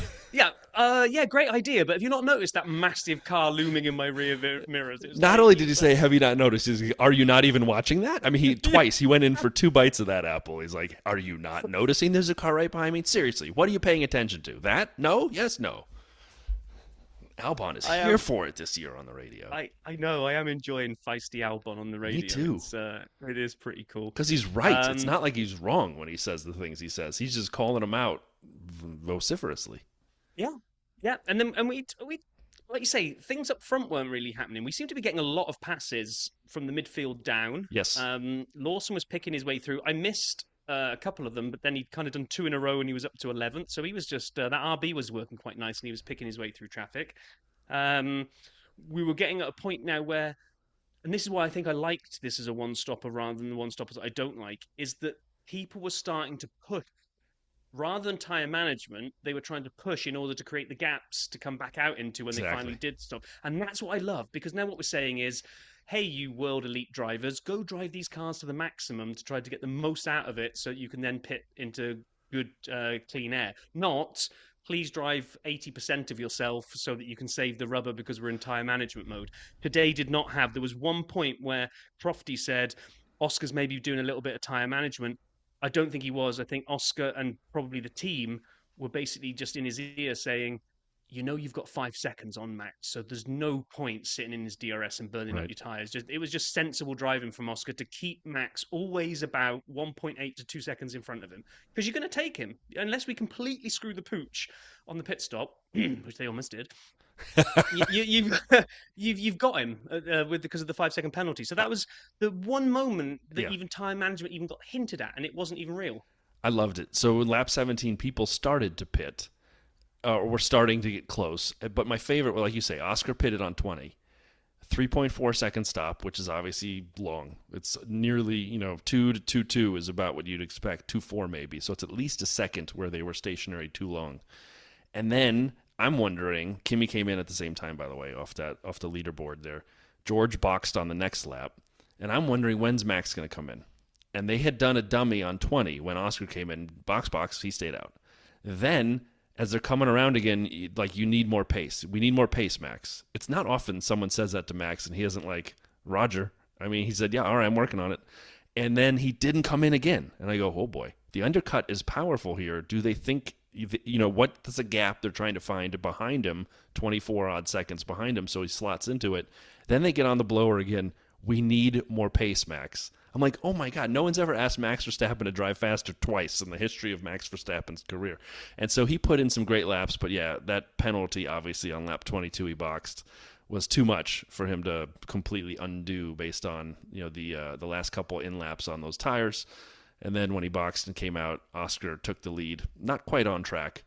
yeah, great idea. But have you not noticed that massive car looming in my rear mirrors? It was Not like, only did he say, "Have you not noticed?" Are you not even watching that? I mean, he went in for 2 bites of that apple. He's like, "Are you not noticing there's a car right behind me? Seriously, what are you paying attention to? That? No? Yes, no." Albon is here for it this year on the radio. I know. I am enjoying feisty Albon on the radio. Me too. It is pretty cool. Because he's right. It's not like he's wrong when he says the things he says. He's just calling them out vociferously. Yeah, yeah. And we like you say, things up front weren't really happening. We seem to be getting a lot of passes from the midfield down. Yes. Lawson was picking his way through. I missed a couple of them, but then he'd kind of done 2 in a row and he was up to 11th. So he was just, that RB was working quite nice and he was picking his way through traffic. We were getting at a point now where, and this is why I think I liked this as a one-stopper rather than the one-stoppers I don't like, is that people were starting to push. Rather than tyre management, they were trying to push in order to create the gaps to come back out into when they finally did stop. And that's what I love, because now what we're saying is, hey, you world elite drivers, go drive these cars to the maximum to try to get the most out of it so you can then pit into good, clean air. Not, please drive 80% of yourself so that you can save the rubber because we're in tyre management mode. Today did not have. There was one point where Crofty said, Oscar's maybe doing a little bit of tyre management. I don't think he was. I think Oscar and probably the team were basically just in his ear saying, you know, you've got 5 seconds on Max, so there's no point sitting in his DRS and burning up your tyres. It was just sensible driving from Oscar to keep Max always about 1.8 to 2 seconds in front of him, because you're going to take him unless we completely screw the pooch on the pit stop, which they almost did. You've got him because of the 5-second penalty. So that was the one moment that even time management even got hinted at, and it wasn't even real. I loved it. So in lap 17, people started to pit, or were starting to get close. But my favorite, like you say, Oscar pitted on 20. 3.4 second stop, which is obviously long. It's nearly, 2 to 2.2 is about what you'd expect, 2.4 maybe. So it's at least a second where they were stationary too long. And then I'm wondering, Kimi came in at the same time, by the way, off the leaderboard there. George boxed on the next lap, and I'm wondering when's Max going to come in. And they had done a dummy on 20 when Oscar came in, box, he stayed out. Then, as they're coming around again, like, you need more pace. We need more pace, Max. It's not often someone says that to Max, and he isn't like, Roger. I mean, he said, yeah, all right, I'm working on it. And then he didn't come in again. And I go, oh boy, the undercut is powerful here. Do they think, what's a gap they're trying to find behind him, 24 odd seconds behind him, so he slots into it. Then they get on the blower again. We need more pace, Max. I'm like, oh my God, no one's ever asked Max Verstappen to drive faster twice in the history of Max Verstappen's career. And so he put in some great laps, but yeah, that penalty, obviously, on lap 22 he boxed, was too much for him to completely undo based on, the last couple in laps on those tires. And then when he boxed and came out, Oscar took the lead. Not quite on track,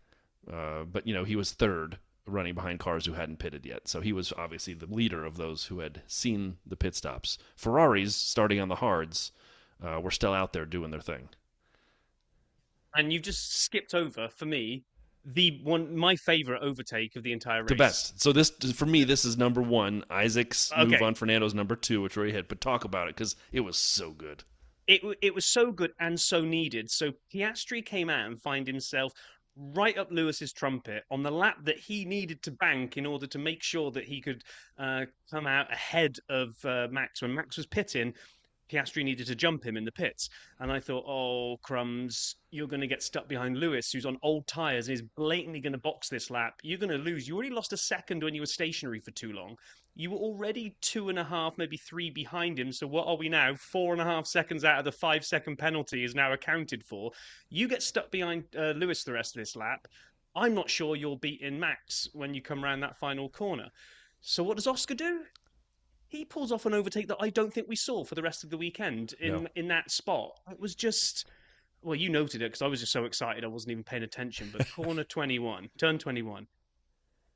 but, he was third, running behind cars who hadn't pitted yet. So he was obviously the leader of those who had seen the pit stops. Ferraris, starting on the hards, were still out there doing their thing. And you've just skipped over, for me, my favorite overtake of the entire race. The best. So this, for me, this is number one. Isaac's move on Fernando's number two, which we already hit. But talk about it, because it was so good. It was so good and so needed. So Piastri came out and found himself right up Lewis's trumpet on the lap that he needed to bank in order to make sure that he could come out ahead of Max. When Max was pitting, Piastri needed to jump him in the pits. And I thought, oh, crumbs, you're going to get stuck behind Lewis, who's on old tyres and is blatantly going to box this lap. You're going to lose. You already lost a second when you were stationary for too long. You were already 2.5, maybe 3 behind him. So what are we now? 4.5 seconds out of the 5-second penalty is now accounted for. You get stuck behind Lewis the rest of this lap. I'm not sure you're beating Max when you come around that final corner. So what does Oscar do? He pulls off an overtake that I don't think we saw for the rest of the weekend in that spot. It was just, well, you noted it because I was just so excited I wasn't even paying attention. But turn 21.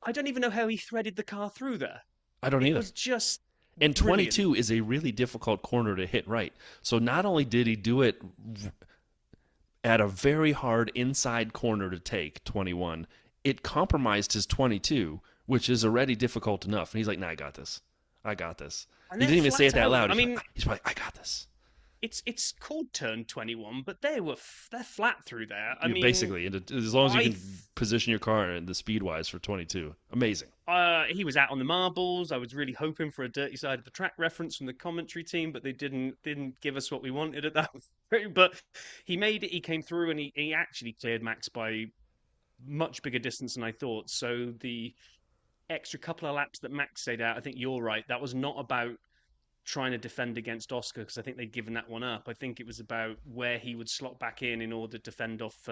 I don't even know how he threaded the car through there. I don't either. It was just And brilliant. 22 is a really difficult corner to hit right. So not only did he do it at a very hard inside corner to take, 21, it compromised his 22, which is already difficult enough. And he's like, nah, I got this. He didn't even say it that loud. He's probably, I got this. it's called Turn 21, but they're flat through there. I You mean, basically, as long as you I can position your car in the speed wise for 22, amazing. he was out on the marbles. I was really hoping for a dirty side of the track reference from the commentary team, but they didn't give us what we wanted at that point. But he made it. He came through, and he actually cleared Max by much bigger distance than I thought. So the extra couple of laps that Max stayed out, I think you're right. That was not about trying to defend against Oscar because I think they'd given that one up. I think it was about where he would slot back in order to fend off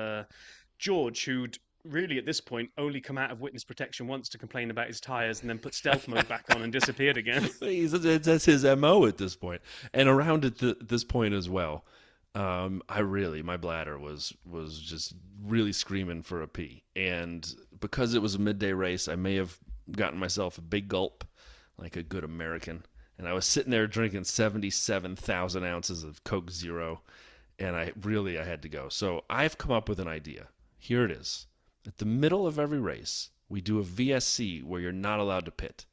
George, who'd really at this point only come out of witness protection once to complain about his tires and then put stealth mode back on and disappeared again. That's his MO at this point. And around at this point as well, my bladder was just really screaming for a pee. And because it was a midday race, I may have gotten myself a big gulp like a good American. And I was sitting there drinking 77,000 ounces of Coke Zero, and I had to go. So I've come up with an idea. Here it is. At the middle of every race, we do a VSC where you're not allowed to pit.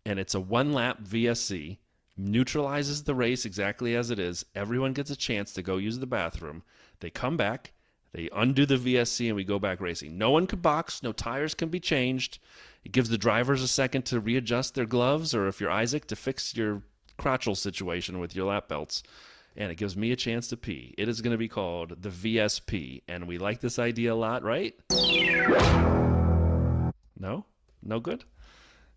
And it's a one-lap VSC, neutralizes the race exactly as it is. Everyone gets a chance to go use the bathroom. They come back, they undo the VSC, and we go back racing. No one can box, no tires can be changed. It gives the drivers a second to readjust their gloves, or if you're Isaac, to fix your crotchal situation with your lap belts. And it gives me a chance to pee. It is going to be called the VSP, and we like this idea a lot, right? No? No good?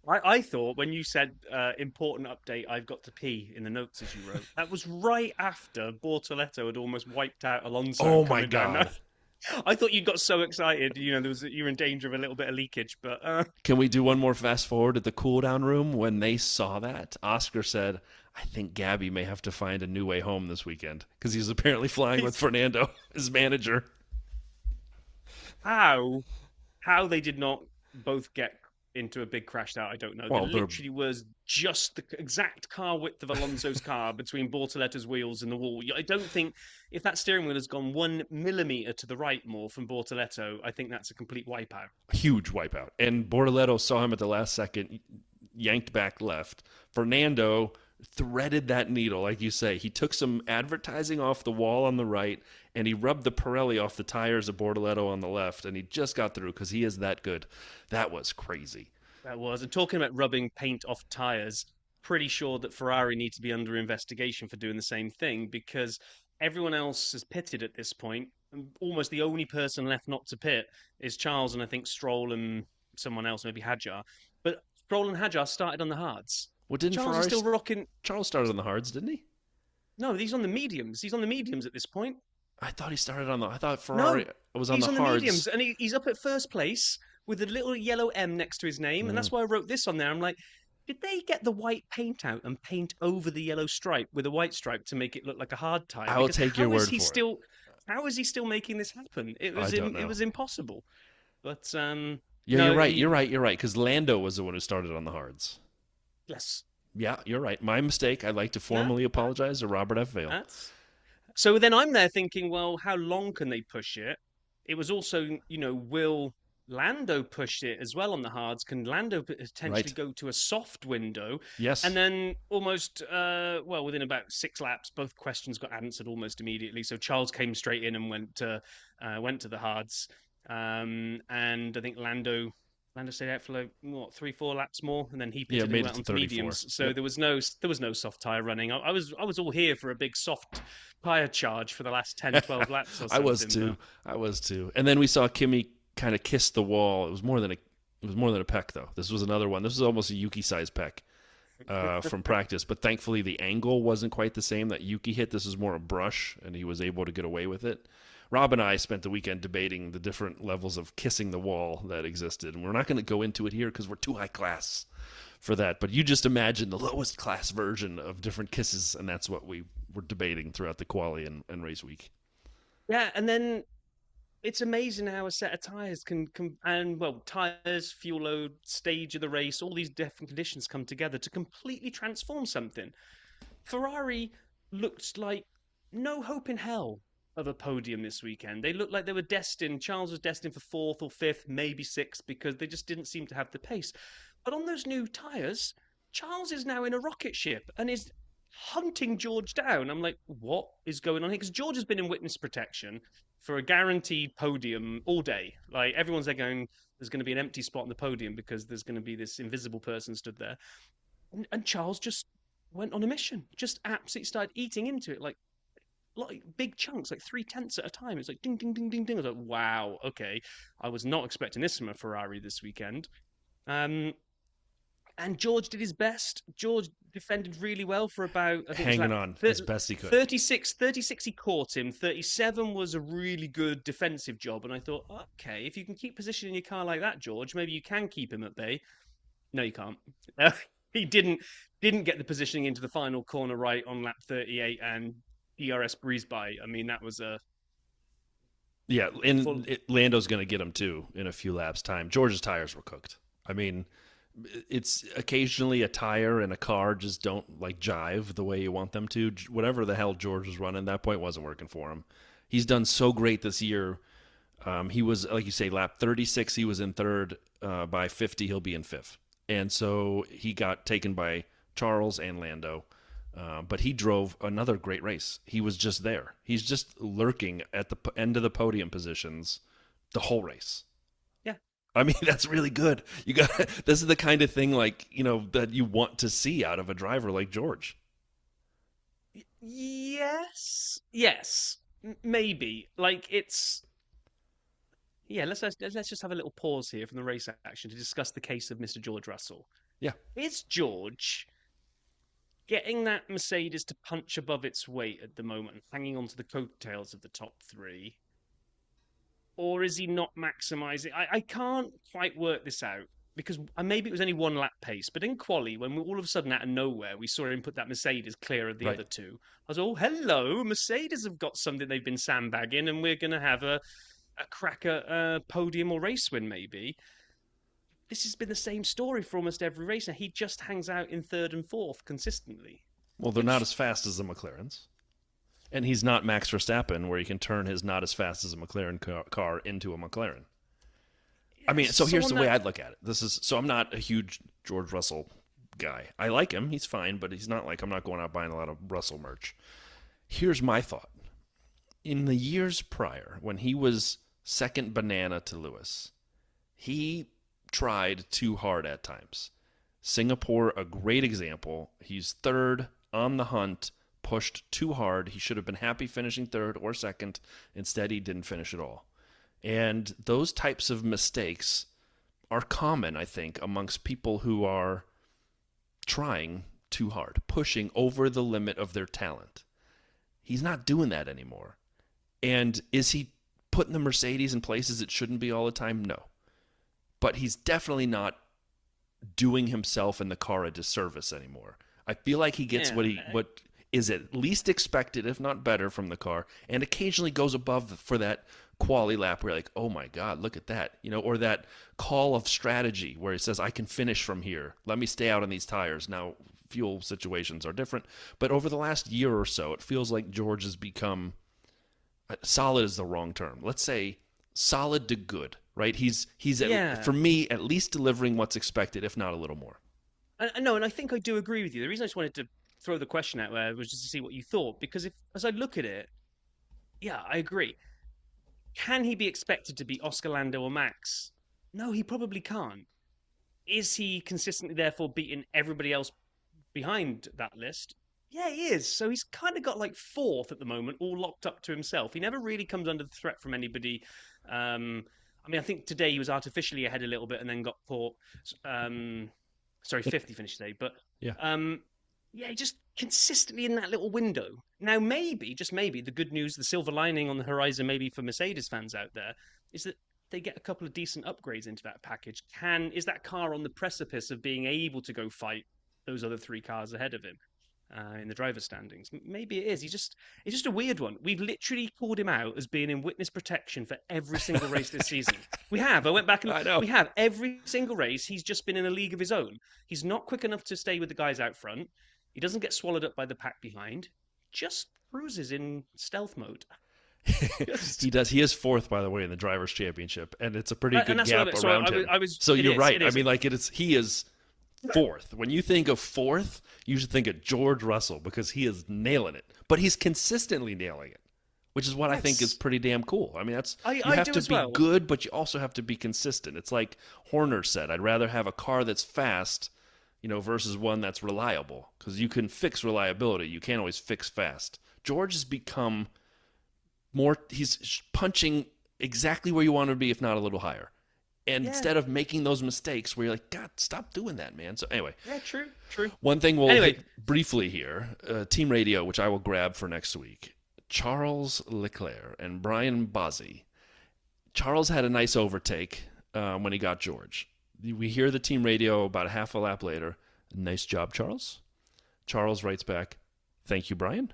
I thought when you said important update, I've got to pee in the notes as you wrote, that was right after Bortoletto had almost wiped out Alonso. Oh my God. I thought you got so excited, you're in danger of a little bit of leakage, but Can we do one more fast forward at the cool down room? When they saw that, Oscar said, I think Gabby may have to find a new way home this weekend because he's apparently flying with Fernando, his manager. how they did not both get into a big crash out, I don't know. Well, there literally was just the exact car width of Alonso's car between Bortoletto's wheels and the wall. I don't think if that steering wheel has gone 1 millimeter to the right more from Bortoletto, I think that's a complete wipeout. Huge wipeout. And Bortoletto saw him at the last second, yanked back left. Fernando threaded that needle, like you say. He took some advertising off the wall on the right, and he rubbed the Pirelli off the tires of Bortoletto on the left, and he just got through because he is that good. That was crazy. That was. And talking about rubbing paint off tires, pretty sure that Ferrari needs to be under investigation for doing the same thing because everyone else has pitted at this point. Almost the only person left not to pit is Charles and I think Stroll and someone else, maybe Hadjar. But Stroll and Hadjar started on the hards. Well, didn't Charles Ferrari is still rocking. Charles started on the hards, didn't he? No, he's on the mediums. He's on the mediums at this point. I thought he started on the. I thought Ferrari was on He's the on hards. the mediums, and he's up at first place with a little yellow M next to his name, and that's why I wrote this on there. I'm like, did they get the white paint out and paint over the yellow stripe with a white stripe to make it look like a hard tire? I will take your word for it. How is he still making this happen? It was impossible. But Yeah, no, you're right. You're right. Because Lando was the one who started on the hards. yes. Yeah, you're right. My mistake. I'd like to formally apologize to Robert F. Vale. So then I'm there thinking, well, how long can they push it? It was also, will Lando push it as well on the hards? Can Lando potentially go to a soft window? Yes. And then almost, within about 6 laps, both questions got answered almost immediately. So Charles came straight in and went to the hards. And I think Lando stayed out for 3-4 laps more, and then he pitted and went on to mediums. So there was no soft tire running. I was all here for a big soft tire charge for the last 10-12 laps or something. I was too. And then we saw Kimi kind of kiss the wall. It was more than a peck though. This was another one. This was almost a Yuki size peck from practice, but thankfully the angle wasn't quite the same that Yuki hit. This was more a brush, and he was able to get away with it. Rob and I spent the weekend debating the different levels of kissing the wall that existed, and we're not going to go into it here because we're too high class for that. But you just imagine the lowest class version of different kisses, and that's what we were debating throughout the quali and race week. Yeah, and then it's amazing how a set of tires tires, fuel load, stage of the race, all these different conditions come together to completely transform something. Ferrari looked like no hope in hell of a podium this weekend. They looked like they were destined. Charles was destined for 4th or 5th, maybe 6th, because they just didn't seem to have the pace. But on those new tyres, Charles is now in a rocket ship and is hunting George down. I'm like, what is going on here? Because George has been in witness protection for a guaranteed podium all day. Like everyone's there going, there's going to be an empty spot on the podium because there's going to be this invisible person stood there. And Charles just went on a mission, just absolutely started eating into it like big chunks, like 3/10 at a time. It's like ding, ding, ding, ding, ding. I was like, wow, okay. I was not expecting this from a Ferrari this weekend. Um, and George did his best. George defended really well for about, I think it was Hanging like on as best he could. 36 he caught him. 37 was a really good defensive job. And I thought, okay, if you can keep positioning your car like that, George, maybe you can keep him at bay. No, you can't. He didn't get the positioning into the final corner right on lap 38 and DRS breezed by. I mean, that was a Yeah, and Lando's going to get him too in a few laps' time. George's tires were cooked. I mean, it's occasionally a tire and a car just don't like jive the way you want them to. Whatever the hell George was running, that point wasn't working for him. He's done so great this year. He was, like you say, lap 36, he was in third. By 50, he'll be in fifth. And so he got taken by Charles and Lando. But he drove another great race. He was just there. He's just lurking at the end of the podium positions the whole race. yeah. I mean, that's really good. You got this is the kind of thing like, that you want to see out of a driver like George. Yes, maybe. Like it's yeah. Let's just have a little pause here from the race action to discuss the case of Mr. George Russell. Yeah. Is George getting that Mercedes to punch above its weight at the moment, hanging onto the coattails of the top three? Or is he not maximizing? I can't quite work this out because maybe it was only one lap pace, but in Qualy, when all of a sudden out of nowhere we saw him put that Mercedes clear of the Right. other two, I was, oh, hello, Mercedes have got something they've been sandbagging, and we're going to have a cracker podium or race win maybe. This has been the same story for almost every race, and he just hangs out in third and fourth consistently. Well, they're not as fast as the McLarens. And he's not Max Verstappen, where he can turn his not as fast as a McLaren car into a McLaren. I mean, so here's the way I'd look at it. So I'm not a huge George Russell guy. I like him. He's fine, but he's not like I'm not going out buying a lot of Russell merch. Here's my thought. In the years prior, when he was second banana to Lewis, he tried too hard at times. Singapore, a great example. He's third on the hunt, pushed too hard. He should have been happy finishing third or second. Instead, he didn't finish at all. And those types of mistakes are common, I think, amongst people who are trying too hard, pushing over the limit of their talent. He's not doing that anymore. And is he putting the Mercedes in places it shouldn't be all the time? No. But he's definitely not doing himself and the car a disservice anymore. I feel like he gets what is at least expected, if not better, from the car, and occasionally goes above for that Qualy lap where you're like, oh my God, look at that. Or that call of strategy where he says, I can finish from here. Let me stay out on these tires. Now, fuel situations are different. But over the last year or so, it feels like George has become solid is the wrong term. Let's say solid to good, right? He's for me, at least delivering what's expected, if not a little more. No, and I think I do agree with you. The reason I just wanted to throw the question out there was just to see what you thought, because as I look at it, yeah, I agree. Can he be expected to be Oscar, Lando, or Max? No, he probably can't. Is he consistently, therefore, beating everybody else behind that list? Yeah, he is. So he's kind of got like fourth at the moment, all locked up to himself. He never really comes under the threat from anybody. I mean, I think today he was artificially ahead a little bit and then got caught. Fifth he finished today. But yeah, just consistently in that little window. Now, maybe, just maybe, the good news, the silver lining on the horizon, maybe for Mercedes fans out there, is that they get a couple of decent upgrades into that package. Is that car on the precipice of being able to go fight those other three cars ahead of him in the driver's standings? Maybe it is. It's just a weird one. We've literally called him out as being in witness protection for every single race this season. We have. I went back and we have every single race. He's just been in a league of his own. He's not quick enough to stay with the guys out front. He doesn't get swallowed up by the pack behind. Just cruises in stealth mode. He does. He is fourth, by the way, in the Drivers' Championship, and it's a pretty good gap around him. So you're right. I mean, like he is fourth. When you think of fourth, you should think of George Russell because he is nailing it. But he's consistently nailing it, which is what I think is pretty damn cool. I mean, you I have do to as be well. good, but you also have to be consistent. It's like Horner said, I'd rather have a car that's fast, versus one that's reliable, because you can fix reliability. You can't always fix fast. George has become he's punching exactly where you want him to be, if not a little higher. And instead of making those mistakes where you're like, God, stop doing that, man. So anyway. Yeah, true. One thing we'll hit briefly here, team radio, which I will grab for next week. Charles Leclerc and Brian Bozzi. Charles had a nice overtake when he got George. We hear the team radio about a half a lap later. Nice job, Charles. Charles writes back, thank you, Brian.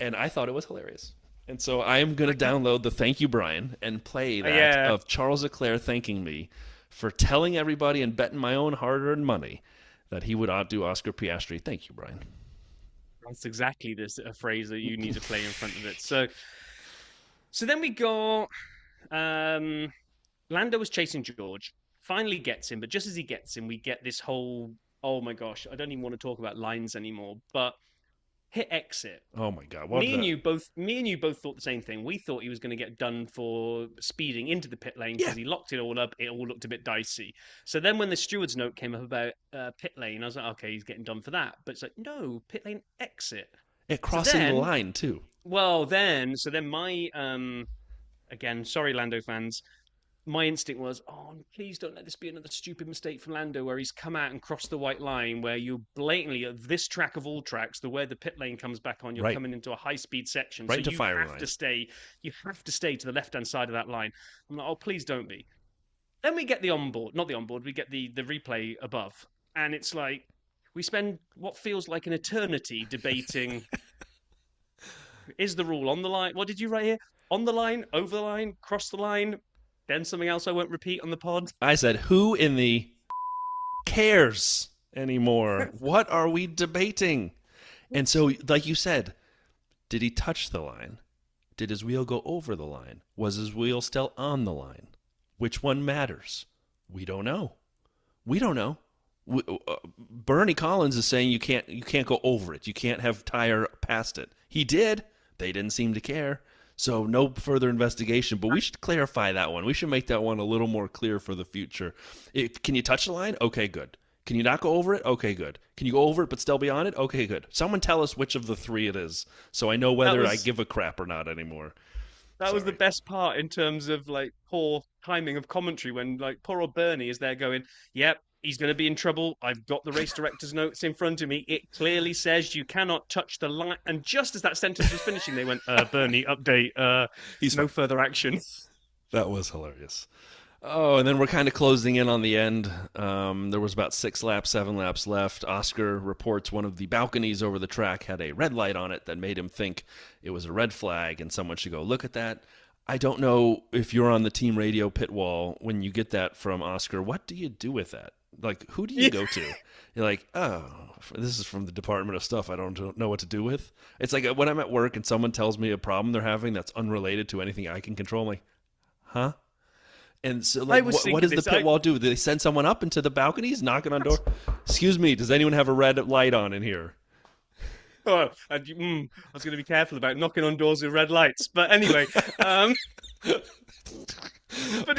And I thought it was hilarious. And so I am going to download the thank you, Brian, and play that of Charles Leclerc thanking me for telling everybody and betting my own hard-earned money that he would outdo Oscar Piastri. Thank you, Brian. That's exactly a phrase that you need to play in front of it. So then we got Lando was chasing George, finally gets him, but just as he gets him, we get this whole, oh my gosh, I don't even want to talk about lines anymore, but hit exit. Oh my God! Me and you both thought the same thing. We thought he was going to get done for speeding into the pit lane because he locked it all up. It all looked a bit dicey. So then when the steward's note came up about pit lane, I was like, okay, he's getting done for that. But it's like, no, pit lane exit. Crossing the line too. Well, then my again, sorry, Lando fans. My instinct was, oh, please don't let this be another stupid mistake from Lando where he's come out and crossed the white line where you blatantly, at this track of all tracks, where the pit lane comes back on, you're coming into a high-speed section. Right so to firing line. You have to stay to the left-hand side of that line. I'm like, oh, please don't be. Then we get we get the replay above. And it's like, we spend what feels like an eternity debating, is the rule on the line? What did you write here? On the line, over the line, cross the line? Then something else I won't repeat on the pod. I said, who in the cares anymore? What are we debating? And so, like you said, did he touch the line? Did his wheel go over the line? Was his wheel still on the line? Which one matters? We don't know. Bernie Collins is saying you can't go over it. You can't have tire past it. He did. They didn't seem to care. So no further investigation, but we should clarify that one. We should make that one a little more clear for the future. Can you touch the line? Okay, good. Can you not go over it? Okay, good. Can you go over it but still be on it? Okay, good. Someone tell us which of the three it is so I know whether I give a crap or not anymore. That was the best part in terms of like poor timing of commentary when like poor old Bernie is there going, yep, he's going to be in trouble. I've got the race director's notes in front of me. It clearly says you cannot touch the line. And just as that sentence was finishing, they went, Bernie, update. He's no further action. That was hilarious. Oh, and then we're kind of closing in on the end. There was about 7 laps left. Oscar reports one of the balconies over the track had a red light on it that made him think it was a red flag, and someone should go look at that. I don't know if you're on the team radio pit wall when you get that from Oscar. What do you do with that? Like, who do you go to? You're like, oh, this is from the Department of Stuff I don't know what to do with. It's like when I'm at work and someone tells me a problem they're having that's unrelated to anything I can control. I'm like, huh? And so, like, what does the pit wall do? Do they send someone up into the balconies, knocking on doors? Excuse me, does anyone have a red light on in here? Oh, I was going to be careful about knocking on doors with red lights. But anyway. But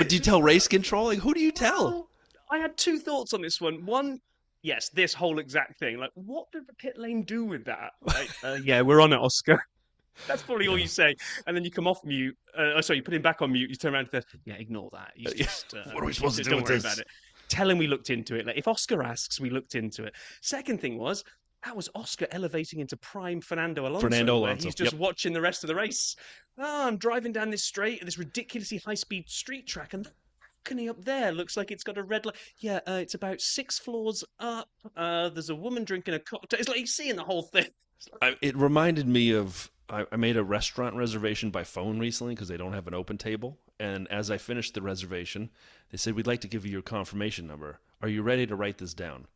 do you tell race control? Like, who do you tell? I had two thoughts on this one. One, yes, this whole exact thing. Like, what did the pit lane do with that? Like, yeah, we're on it, Oscar. That's probably all you say. And then you come off mute. You put him back on mute. You turn around to ignore that. He's just, what are we supposed to do with this? Don't worry about it. Tell him we looked into it. Like, if Oscar asks, we looked into it. Second thing was, that was Oscar elevating into prime Fernando Alonso. He's just watching the rest of the race. Oh, I'm driving down this straight, this ridiculously high-speed street track, and balcony up there looks like it's got a red light. Yeah, it's about 6 floors up. There's a woman drinking a cocktail. It's like he's seeing the whole thing. It reminded me of, I made a restaurant reservation by phone recently because they don't have an open table. And as I finished the reservation, they said, we'd like to give you your confirmation number. Are you ready to write this down?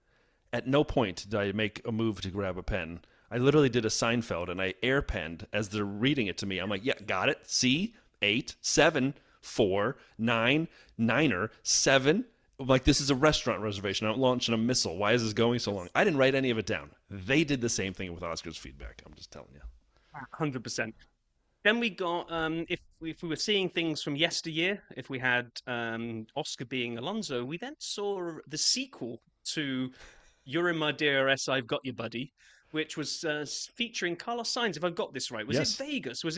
At no point did I make a move to grab a pen. I literally did a Seinfeld and I air penned as they're reading it to me. I'm like, yeah, got it. C, 8, 7, 4, 9, 9er, 7, Like, this is a restaurant reservation. I'm launching a missile. Why is this going so long? I didn't write any of it down. They did the same thing with Oscar's feedback. I'm just telling you. 100%. Then we got if we were seeing things from yesteryear, if we had Oscar being Alonso, we then saw the sequel to "You're in My DRS, I've Got You, Buddy," which was featuring Carlos Sainz. If I've got this right, was it Yes. Vegas? Was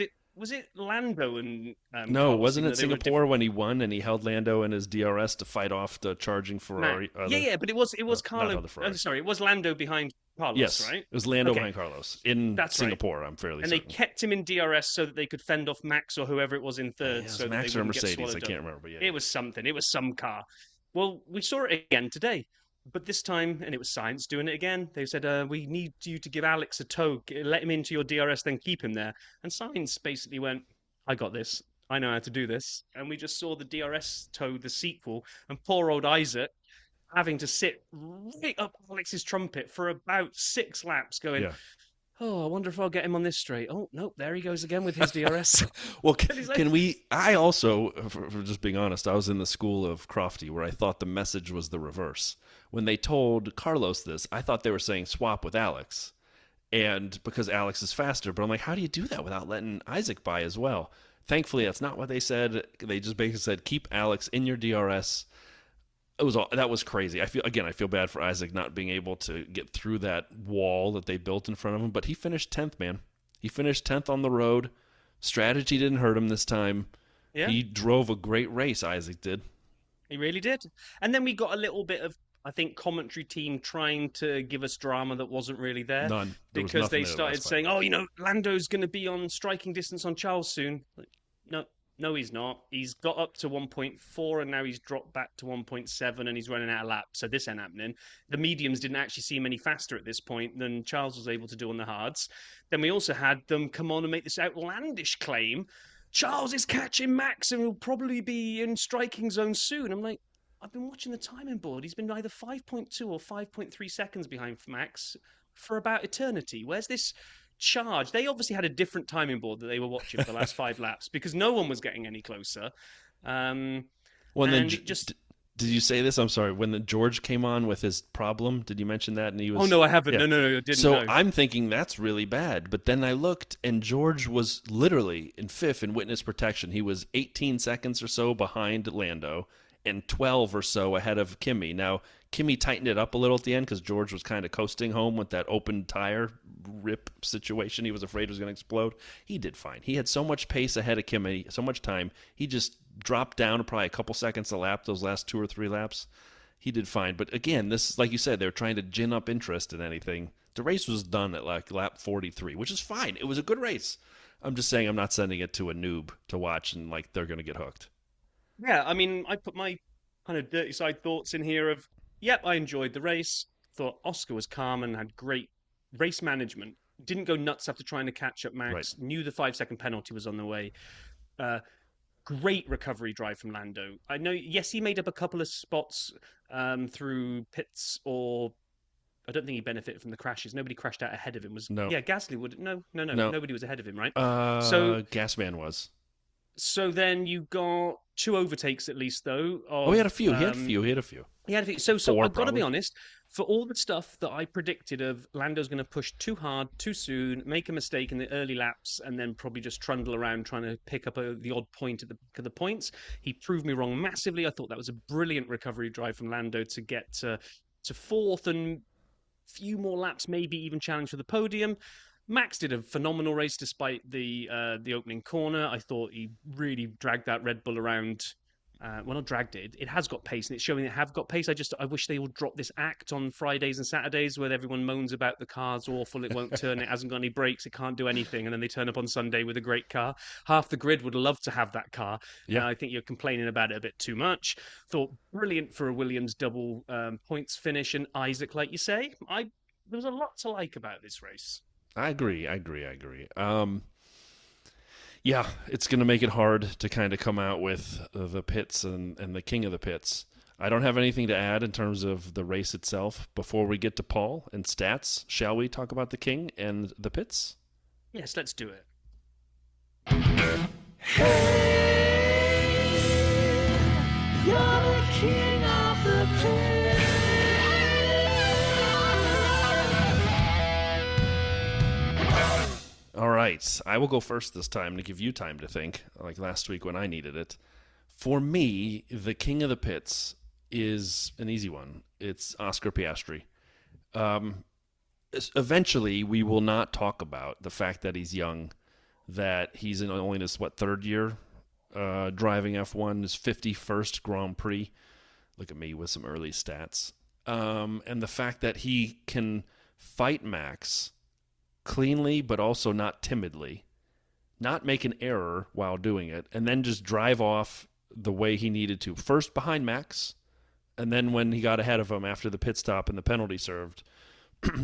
it Lando and No, Carlos? wasn't Even it though they were Singapore when he won and he held Lando in his DRS to fight off the charging Ferrari? Yeah, but it was not Carlo. the Ferrari. Sorry, it was Lando behind Carlos, Yes, right? it was Lando Okay, behind Carlos in that's right. Singapore. I'm fairly And they certain. kept him in DRS so that they could fend off Max or whoever it was in third, Yeah, it was so that Max they or wouldn't get Mercedes. swallowed I up. can't remember, but yeah. It was something. It was some car. Well, we saw it again today, but this time, and it was Science doing it again. They said, "We need you to give Alex a tow, let him into your DRS, then keep him there." And Science basically went, "I got this. I know how to do this." And we just saw the DRS tow, the sequel, and poor old Isaac having to sit right up Alex's trumpet for about 6 laps, going, Yeah. "Oh, I wonder if I'll get him on this straight." Oh, nope, there he goes again with his DRS. Well, he's like- can we? I also, for just being honest, I was in the school of Crofty where I thought the message was the reverse. When they told Carlos this, I thought they were saying swap with Alex, and because Alex is faster. But I'm like, how do you do that without letting Isaac by as well? Thankfully, that's not what they said. They just basically said keep Alex in your DRS. That was crazy. I feel bad for Isaac not being able to get through that wall that they built in front of him. But he finished 10th, man. He finished 10th on the road. Strategy didn't hurt him this time. Yeah, He drove a great race. Isaac did. he really did. And then we got a little bit of, I think, commentary team trying to give us drama that wasn't really there. None. There was Because nothing they there started last saying, fight. "Oh, Lando's going to be on striking distance on Charles soon." Like, no, he's not. He's got up to 1.4 and now he's dropped back to 1.7 and he's running out of laps. So this ain't happening. The mediums didn't actually seem any faster at this point than Charles was able to do on the hards. Then we also had them come on and make this outlandish claim: Charles is catching Max and will probably be in striking zone soon. I'm like, I've been watching the timing board. He's been either 5.2 or 5.3 seconds behind Max for about eternity. Where's this charge? They obviously had a different timing board that they were watching for the last 5 laps because no one was getting any closer. Well, and then it just... did you say this? I'm sorry. When the George came on with his problem, did you mention that? And he was. Oh no, I haven't. Yeah. No, I didn't. So know. I'm thinking that's really bad. But then I looked, and George was literally in fifth in witness protection. He was 18 seconds or so behind Lando and 12 or so ahead of Kimi. Now, Kimi tightened it up a little at the end because George was kind of coasting home with that open tire rip situation. He was afraid it was going to explode. He did fine. He had so much pace ahead of Kimi, so much time. He just dropped down probably a couple seconds a lap those last 2 or 3 laps. He did fine. But again, this, like you said, they're trying to gin up interest in anything. The race was done at like lap 43, which is fine. It was a good race. I'm just saying I'm not sending it to a noob to watch and like they're going to get hooked. Yeah, I mean, I put my kind of dirty side thoughts in here of, yep, I enjoyed the race. Thought Oscar was calm and had great race management. Didn't go nuts after trying to catch up Max. Right. Knew the 5-second penalty was on the way. Great recovery drive from Lando. I know, yes, he made up a couple of spots through pits, or I don't think he benefited from the crashes. Nobody crashed out ahead of him. No. Yeah, Gasly would. No. Nobody was ahead of him, right? So Gasman was. So then you got 2 overtakes at least, though. He had a few. He had a few. So 4 I've got to be probably. honest. For all the stuff that I predicted of Lando's going to push too hard, too soon, make a mistake in the early laps, and then probably just trundle around trying to pick up the odd point at the points, he proved me wrong massively. I thought that was a brilliant recovery drive from Lando to get to 4th and few more laps, maybe even challenge for the podium. Max did a phenomenal race despite the opening corner. I thought he really dragged that Red Bull around. Well, not dragged it. It has got pace, and it's showing it have got pace. I wish they would drop this act on Fridays and Saturdays where everyone moans about the car's awful, it won't turn, it hasn't got any brakes, it can't do anything, and then they turn up on Sunday with a great car. Half the grid would love to have that car. Yeah. I think you're complaining about it a bit too much. Thought brilliant for a Williams double points finish, and Isaac, like you say, there was a lot to like about this race. I agree. Yeah, it's going to make it hard to kind of come out with the pits and the king of the pits. I don't have anything to add in terms of the race itself. Before we get to Paul and stats, shall we talk about the king and the pits? Yes, let's do it. Hey, you're the king of the All right, I will go first this time to give you time to think, like last week when I needed it. For me, the king of the pits is an easy one. It's Oscar Piastri. Um, Eventually, we will not talk about the fact that he's young, that he's in only his, third year driving F1, his 51st Grand Prix. Look at me with some early stats. And the fact that he can fight Max cleanly, but also not timidly, not make an error while doing it, and then just drive off the way he needed to. First behind Max, and then when he got ahead of him after the pit stop and the penalty served,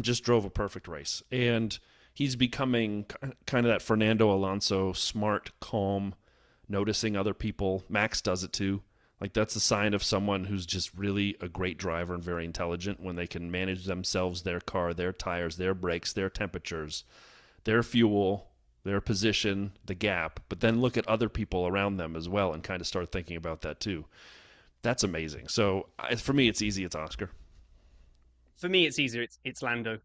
just drove a perfect race. And he's becoming kind of that Fernando Alonso, smart, calm, noticing other people. Max does it too. Like, that's a sign of someone who's just really a great driver and very intelligent when they can manage themselves, their car, their tires, their brakes, their temperatures, their fuel, their position, the gap, but then look at other people around them as well and kind of start thinking about that too. That's amazing. So for me, it's easy. It's Oscar. For me, it's easier. It's Lando.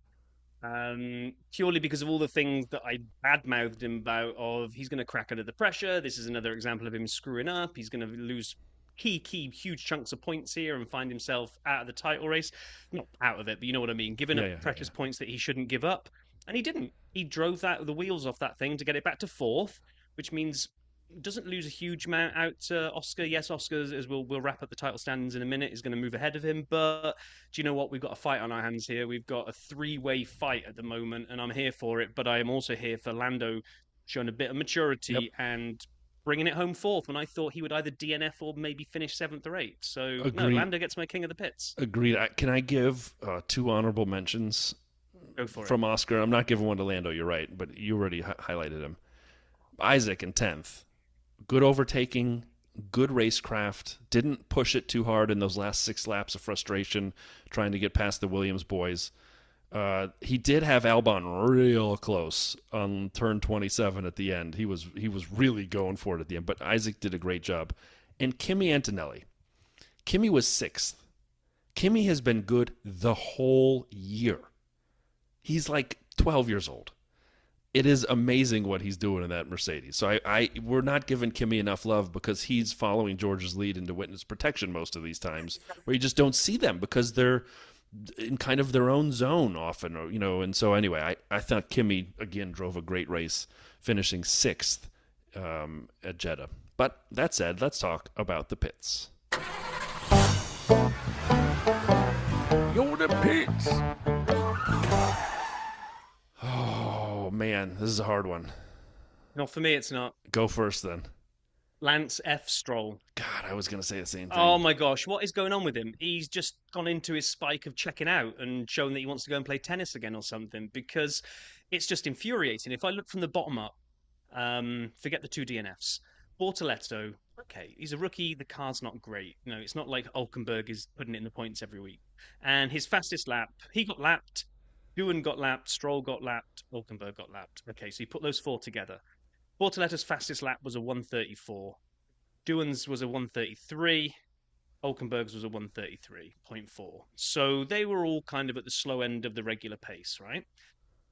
Purely because of all the things that I badmouthed him about. Of he's going to crack under the pressure. This is another example of him screwing up. He's going to lose huge chunks of points here and find himself out of the title race. Not out of it, but you know what I mean. Giving up precious points that he shouldn't give up, and he didn't. He drove the wheels off that thing to get it back to fourth, which means doesn't lose a huge amount out to Oscar. Yes, Oscar, as we'll wrap up the title standings in a minute, is going to move ahead of him. But do you know what? We've got a fight on our hands here. We've got a three-way fight at the moment, and I'm here for it. But I am also here for Lando showing a bit of maturity and bringing it home fourth when I thought he would either DNF or maybe finish seventh or eighth. So, no, Lando gets my king of the pits. Agreed. Can I give two honorable mentions from Oscar? I'm not giving one to Lando, you're right, but you already highlighted him. Isaac in 10th. Good overtaking, good racecraft, didn't push it too hard in those last 6 laps of frustration trying to get past the Williams boys. He did have Albon real close on turn 27 at the end. He was really going for it at the end, but Isaac did a great job. And Kimi Antonelli. Kimi was 6th. Kimi has been good the whole year. He's like 12 years old. It is amazing what he's doing in that Mercedes. So we're not giving Kimi enough love because he's following George's lead into witness protection most of these times, where you just don't see them because they're in kind of their own zone often, and so anyway, I thought Kimi, again, drove a great race, finishing 6th at Jeddah. But that said, let's talk about the pits. You're the pits. Oh, man, this is a hard one. Not for me, it's not. Go first, then. Lance F. Stroll. God, I was going to say the same thing. Oh my gosh, what is going on with him? He's just gone into his spike of checking out and shown that he wants to go and play tennis again or something, because it's just infuriating. If I look from the bottom up, forget the 2 DNFs. Bortoletto, okay, he's a rookie, the car's not great. No, it's not like Hulkenberg is putting it in the points every week. And his fastest lap, he got lapped, Ewan got lapped, Stroll got lapped, Hulkenberg got lapped. Okay, so you put those 4 together. Bortoletto's fastest lap was a 1:34. Doohan's was a 1:33. Hulkenberg's was a 1:33.4. So they were all kind of at the slow end of the regular pace, right?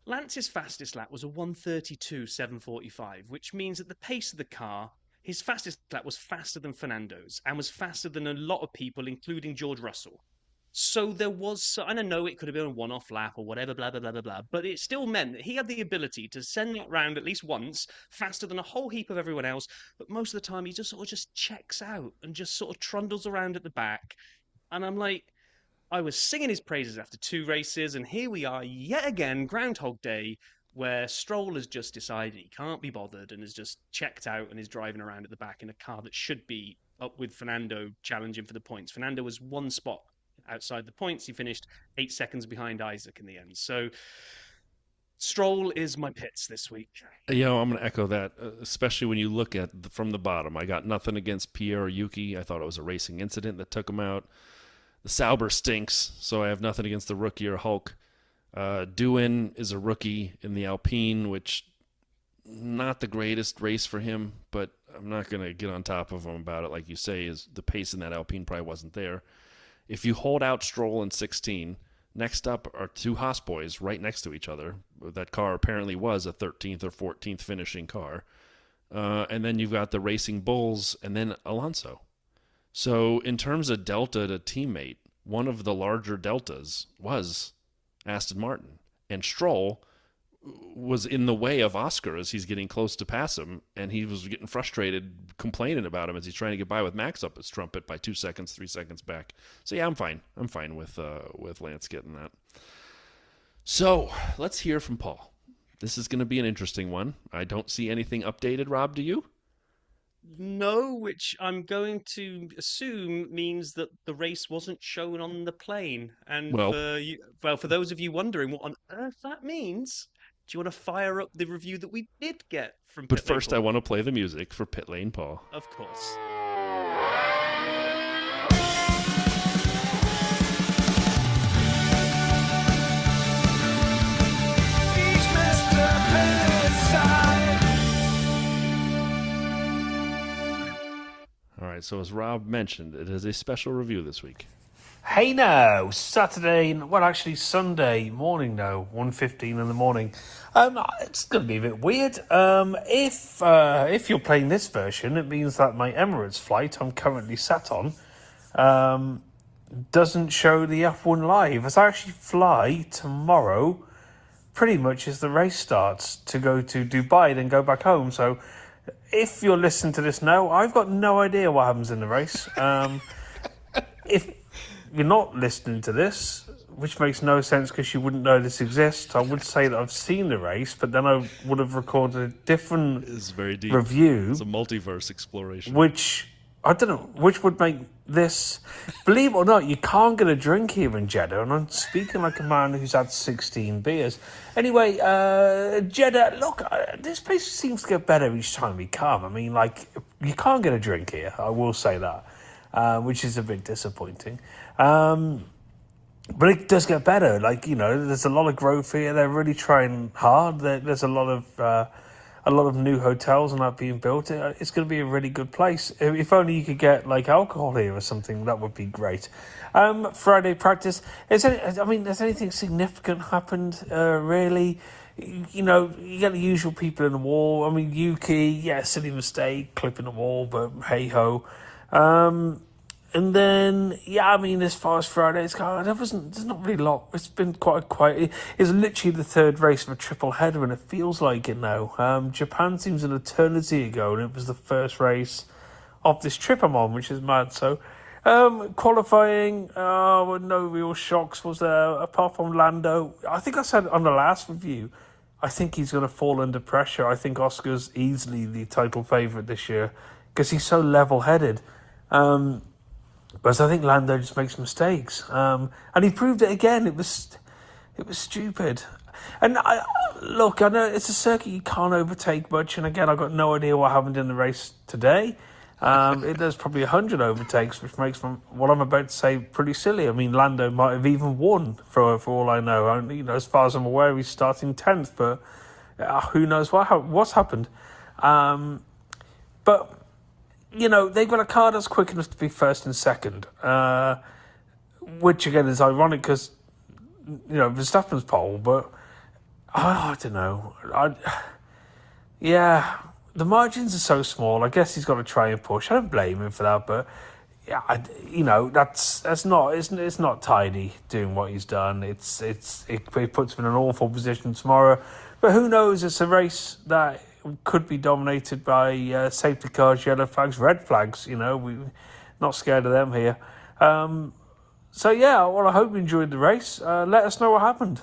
Lance's fastest lap was a 1:32.745, which means at the pace of the car, his fastest lap was faster than Fernando's and was faster than a lot of people, including George Russell. So there was, and I know it could have been a one-off lap or whatever, blah, blah, blah, blah, blah, but it still meant that he had the ability to send that round at least once, faster than a whole heap of everyone else, but most of the time he just sort of just checks out and just sort of trundles around at the back. And I'm like, I was singing his praises after 2 races, and here we are yet again, Groundhog Day, where Stroll has just decided he can't be bothered and has just checked out and is driving around at the back in a car that should be up with Fernando challenging for the points. Fernando was 1 spot outside the points. He finished 8 seconds behind Isaac in the end. So Stroll is my pits this week. I'm going to echo that, especially when you look at from the bottom. I got nothing against Pierre or Yuki. I thought it was a racing incident that took him out. The Sauber stinks, so I have nothing against the rookie or Hulk. Doohan is a rookie in the Alpine, which not the greatest race for him, but I'm not going to get on top of him about it. Like you say, is the pace in that Alpine probably wasn't there. If you hold out Stroll in 16, next up are two Haas boys right next to each other. That car apparently was a 13th or 14th finishing car. And then you've got the Racing Bulls and then Alonso. So in terms of delta to teammate, one of the larger deltas was Aston Martin. And Stroll was in the way of Oscar as he's getting close to pass him, and he was getting frustrated, complaining about him as he's trying to get by with Max up his trumpet by 2 seconds, 3 seconds back. So yeah, I'm fine. I'm fine with Lance getting that. So let's hear from Paul. This is going to be an interesting one. I don't see anything updated. Rob, do you? No, which I'm going to assume means that the race wasn't shown on the plane. And for those of you wondering what on earth that means, do you want to fire up the review that we did get from But Pitlane first, Paul? I want to play the music for Pitlane Paul. Of course. All right, so as Rob mentioned, it is a special review this week. Hey now, Sunday morning now, 1:15 in the morning. It's going to be a bit weird. If you're playing this version, it means that my Emirates flight I'm currently sat on doesn't show the F1 live. As I actually fly tomorrow, pretty much as the race starts, to go to Dubai, then go back home. So if you're listening to this now, I've got no idea what happens in the race. If you're not listening to this, which makes no sense because you wouldn't know this exists, I would say that I've seen the race, but then I would have recorded a different It's very deep. review. It's a multiverse exploration. Which, I don't know, which would make this... Believe it or not, you can't get a drink here in Jeddah, and I'm speaking like a man who's had 16 beers. Anyway, Jeddah, look, this place seems to get better each time we come. I mean, like, you can't get a drink here, I will say that, which is a bit disappointing. But it does get better. Like, you know, there's a lot of growth here. They're really trying hard. There's a lot of new hotels and that being built. It's going to be a really good place. If only you could get like alcohol here or something, that would be great. Friday practice. Has anything significant happened? Really? You know, you get the usual people in the wall. I mean, Yuki, yeah, silly mistake, clipping the wall, but hey ho. And then, yeah, I mean, as far as Friday's gone, there's not really a lot. It's been quite quiet. It's literally the third race of a triple header, and it feels like it now. Japan seems an eternity ago, and it was the first race of this trip I'm on, which is mad. So, qualifying, no real shocks was there, apart from Lando. I think I said on the last review, I think he's going to fall under pressure. I think Oscar's easily the title favourite this year, because he's so level-headed. Whereas I think Lando just makes mistakes. And he proved it again. It was stupid. And I know it's a circuit you can't overtake much. And again, I've got no idea what happened in the race today. There's probably 100 overtakes, which makes what I'm about to say pretty silly. I mean, Lando might have even won for all I know. You know, as far as I'm aware, he's starting 10th, but who knows what's happened. But you know, they've got a car that's quick enough to be first and second, which again is ironic because, you know, Verstappen's pole, but I don't know. The margins are so small. I guess he's got to try and push. I don't blame him for that, but yeah, you know, it's not tidy doing what he's done. It puts him in an awful position tomorrow, but who knows? It's a race that could be dominated by safety cars, yellow flags, red flags. You know, we're not scared of them here. So yeah, well, I hope you enjoyed the race. Let us know what happened.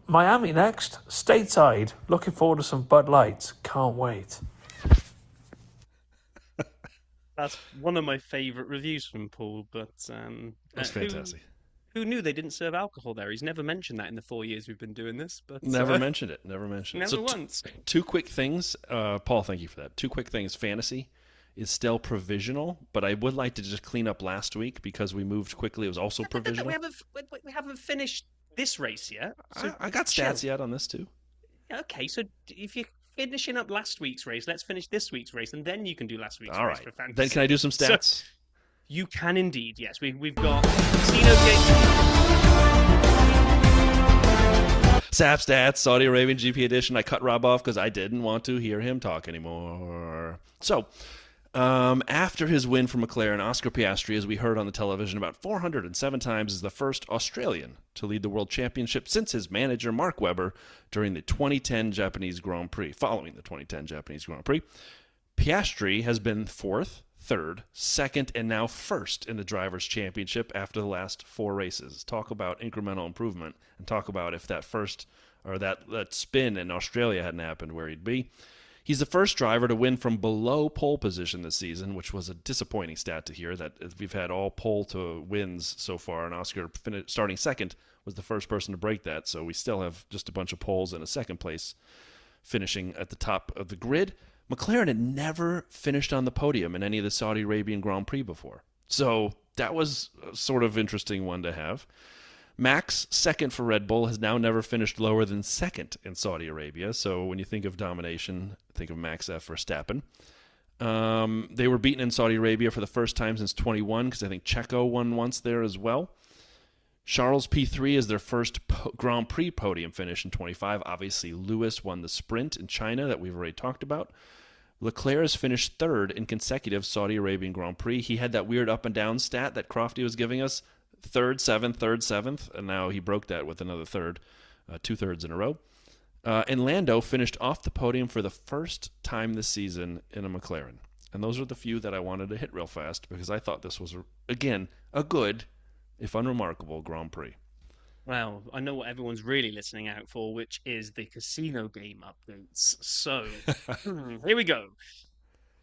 Miami next, stateside. Looking forward to some Bud Lights. Can't wait. That's one of my favourite reviews from Paul, but That's fantastic. Who knew they didn't serve alcohol there? He's never mentioned that in the 4 years we've been doing this. But Never mentioned it. Never once. Two quick things. Paul, thank you for that. Two quick things. Fantasy is still provisional, but I would like to just clean up last week because we moved quickly. It was also provisional. We haven't finished this race yet. So I got stats yet on this too. Okay, so if you're finishing up last week's race, let's finish this week's race, and then you can do last week's All race right. for fantasy. Then can I do some stats? You can indeed, yes. We've got Casino Gate. Sap Stats, Saudi Arabian GP edition. I cut Rob off because I didn't want to hear him talk anymore. So, after his win for McLaren, Oscar Piastri, as we heard on the television about 407 times, is the first Australian to lead the World Championship since his manager, Mark Webber, during the 2010 Japanese Grand Prix. Following the 2010 Japanese Grand Prix, Piastri has been fourth, third, second, and now first in the Drivers' Championship after the last 4 races. Talk about incremental improvement, and talk about if that first or that spin in Australia hadn't happened, where he'd be. He's the first driver to win from below pole position this season, which was a disappointing stat to hear, that we've had all pole to wins so far, and Oscar starting second was the first person to break that, so we still have just a bunch of poles and a second place finishing at the top of the grid. McLaren had never finished on the podium in any of the Saudi Arabian Grand Prix before. So that was a sort of interesting one to have. Max, second for Red Bull, has now never finished lower than second in Saudi Arabia. So when you think of domination, think of Max F. Verstappen. They were beaten in Saudi Arabia for the first time since 21, because I think Checo won once there as well. Charles P3 is their first Grand Prix podium finish in 25. Obviously, Lewis won the sprint in China that we've already talked about. Leclerc has finished third in consecutive Saudi Arabian Grand Prix. He had that weird up and down stat that Crofty was giving us. Third, seventh, and now he broke that with another third, 2 thirds in a row. And Lando finished off the podium for the first time this season in a McLaren. And those are the few that I wanted to hit real fast, because I thought this was, again, a good, if unremarkable, Grand Prix. Well, I know what everyone's really listening out for, which is the casino game updates. So, here we go.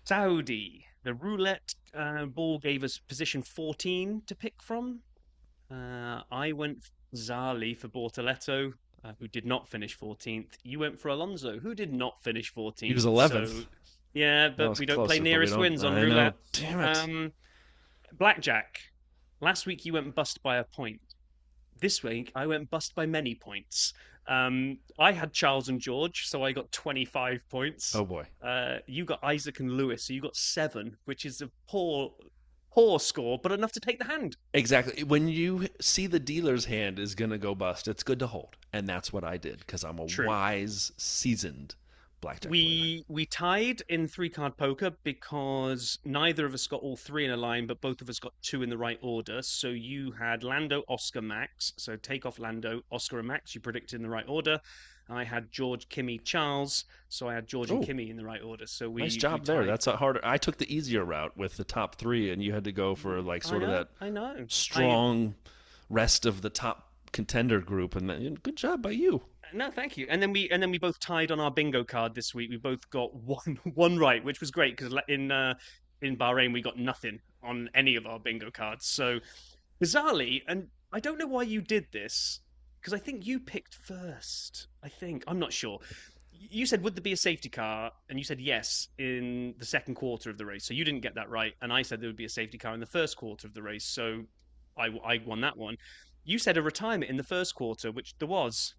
Saudi. The roulette ball gave us position 14 to pick from. I went for Zali for Bortoletto, who did not finish 14th. You went for Alonso, who did not finish 14th. He was 11th. So, yeah, but we don't closer, play nearest wins on roulette. Damn it. Blackjack. Last week you went bust by a point. This week I went bust by many points. I had Charles and George, so I got 25 points. Oh boy. You got Isaac and Lewis, so you got 7, which is a poor score, but enough to take the hand. Exactly. When you see the dealer's hand is going to go bust, it's good to hold. And that's what I did, because I'm a wise, seasoned blackjack player. We tied in 3-card poker because neither of us got all 3 in a line, but both of us got 2 in the right order. So you had Lando, Oscar, Max. So take off Lando, Oscar, and Max. You predicted in the right order. I had George, Kimi, Charles. So I had George and Kimi in the right order. So nice job there. That's a harder. I took the easier route with the top 3, and you had to go for like sort of that strong rest of the top contender group. And good job by you. No, thank you. And then we both tied on our bingo card this week. We both got one right, which was great, because in Bahrain we got nothing on any of our bingo cards. So bizarrely, and I don't know why you did this, because I think you picked first. I'm not sure. You said, would there be a safety car? And you said yes in the second quarter of the race. So you didn't get that right. And I said there would be a safety car in the first quarter of the race. So I won that one. You said a retirement in the first quarter, which there was.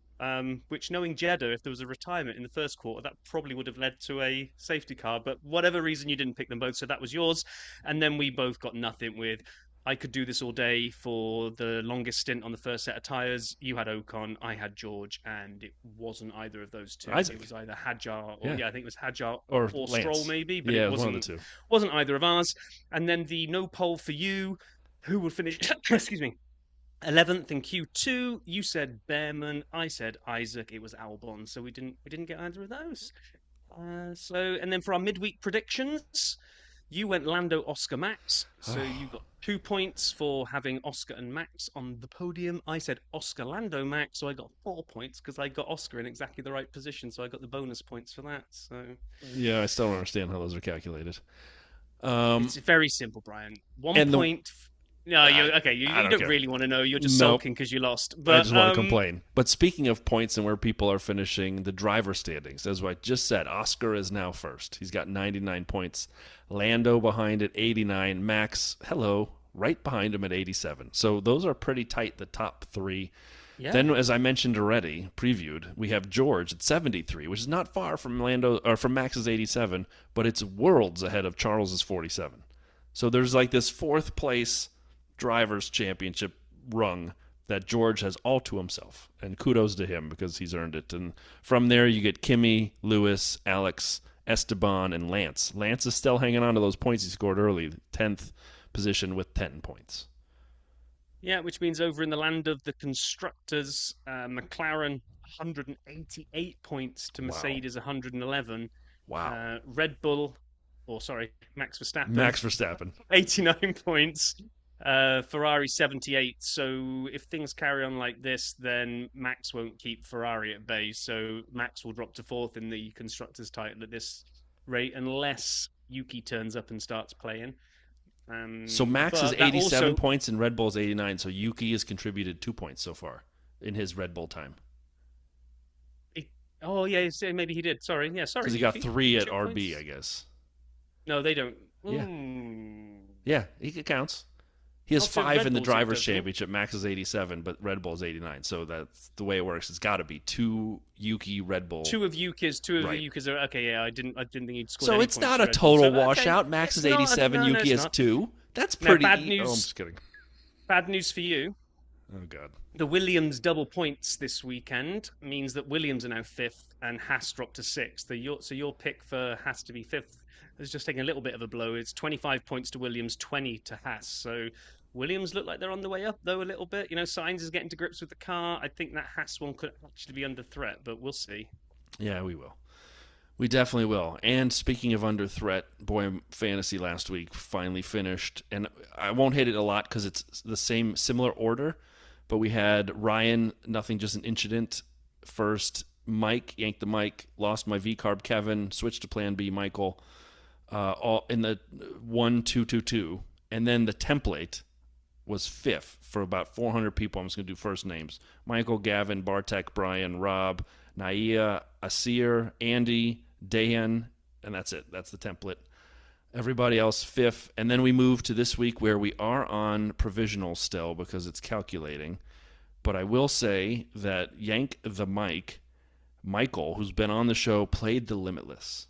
Which, knowing Jeddah, if there was a retirement in the first quarter, that probably would have led to a safety car. But whatever reason, you didn't pick them both, so that was yours. And then we both got nothing with, I could do this all day for the longest stint on the first set of tyres. You had Ocon, I had George, and it wasn't either of those two. Isaac. It was either Hadjar, or I think it was Hadjar or Stroll, maybe. But it wasn't, one of the two. Wasn't either of ours. And then the no pole for you, who would finish, excuse me, 11th in Q2. You said Behrman, I said Isaac. It was Albon, so we didn't get either of those. And then for our midweek predictions, you went Lando, Oscar, Max. So you got 2 points for having Oscar and Max on the podium. I said Oscar, Lando, Max, so I got 4 points because I got Oscar in exactly the right position. So I got the bonus points for that. So yeah, I still don't understand how those are calculated. It's very simple, Brian. 1 point. No, you don't really want to know. You're just sulking because you lost. But I just want to complain. But speaking of points and where people are finishing the driver standings, as I just said, Oscar is now first. He's got 99 points. Lando behind at 89. Max, right behind him at 87. So those are pretty tight, the top 3. Yeah. Then, as I mentioned already, previewed, we have George at 73, which is not far from from Max's 87, but it's worlds ahead of Charles's 47. So there's like this fourth place drivers championship rung that George has all to himself. And kudos to him because he's earned it. And from there you get Kimi, Lewis, Alex, Esteban, and Lance. Lance is still hanging on to those points he scored early. 10th position with 10 points. Yeah, which means over in the land of the constructors, McLaren 188 points to Mercedes 111. Wow. Red Bull, Max Verstappen. Max Verstappen. 89 points. Ferrari 78. So if things carry on like this, then Max won't keep Ferrari at bay. So Max will drop to fourth in the constructors' title at this rate, unless Yuki turns up and starts playing. So Max is 87 points and Red Bull is 89. So Yuki has contributed 2 points so far in his Red Bull time. Oh, yeah, maybe he did. Sorry. Because he got 3 at RB, points? I guess. No, they don't. Yeah, yeah, it counts. He has 5 in the Drivers' Championship. Max is 87, but Red Bull is 89. So that's the way it works. It's got to be 2 Yuki Red Bull. 2 of Yuki's. 2 of the Yuki's are okay. Yeah, I didn't think he'd score. So it's not a total washout. Max is 87. Yuki is 2. That's pretty. Bad news. Oh, I'm just kidding. Bad news for you. Oh God. The Williams double points this weekend means that Williams are now 5th and Haas dropped to 6th. So your pick for Haas to be 5th is just taking a little bit of a blow. It's 25 points to Williams, 20 to Haas. So Williams look like they're on the way up, though, a little bit. Sainz is getting to grips with the car. I think that Haas one could actually be under threat, but we'll see. Yeah, we will. We definitely will. And speaking of under threat, Boy Fantasy last week finally finished. And I won't hit it a lot because it's the similar order. But we had Ryan, nothing, just an incident. First, Mike, yanked the mic, lost my V-carb, Kevin, switched to plan B, Michael, all in the 1-2-2-2. And then the template was 5th for about 400 people. I'm just going to do first names. Michael, Gavin, Bartek, Brian, Rob, Naia, Asir, Andy, Dayan, and that's it. That's the template. Everybody else 5th. And then we move to this week where we are on provisional still because it's calculating. But I will say that Yank the Mic, Michael, who's been on the show, played the Limitless.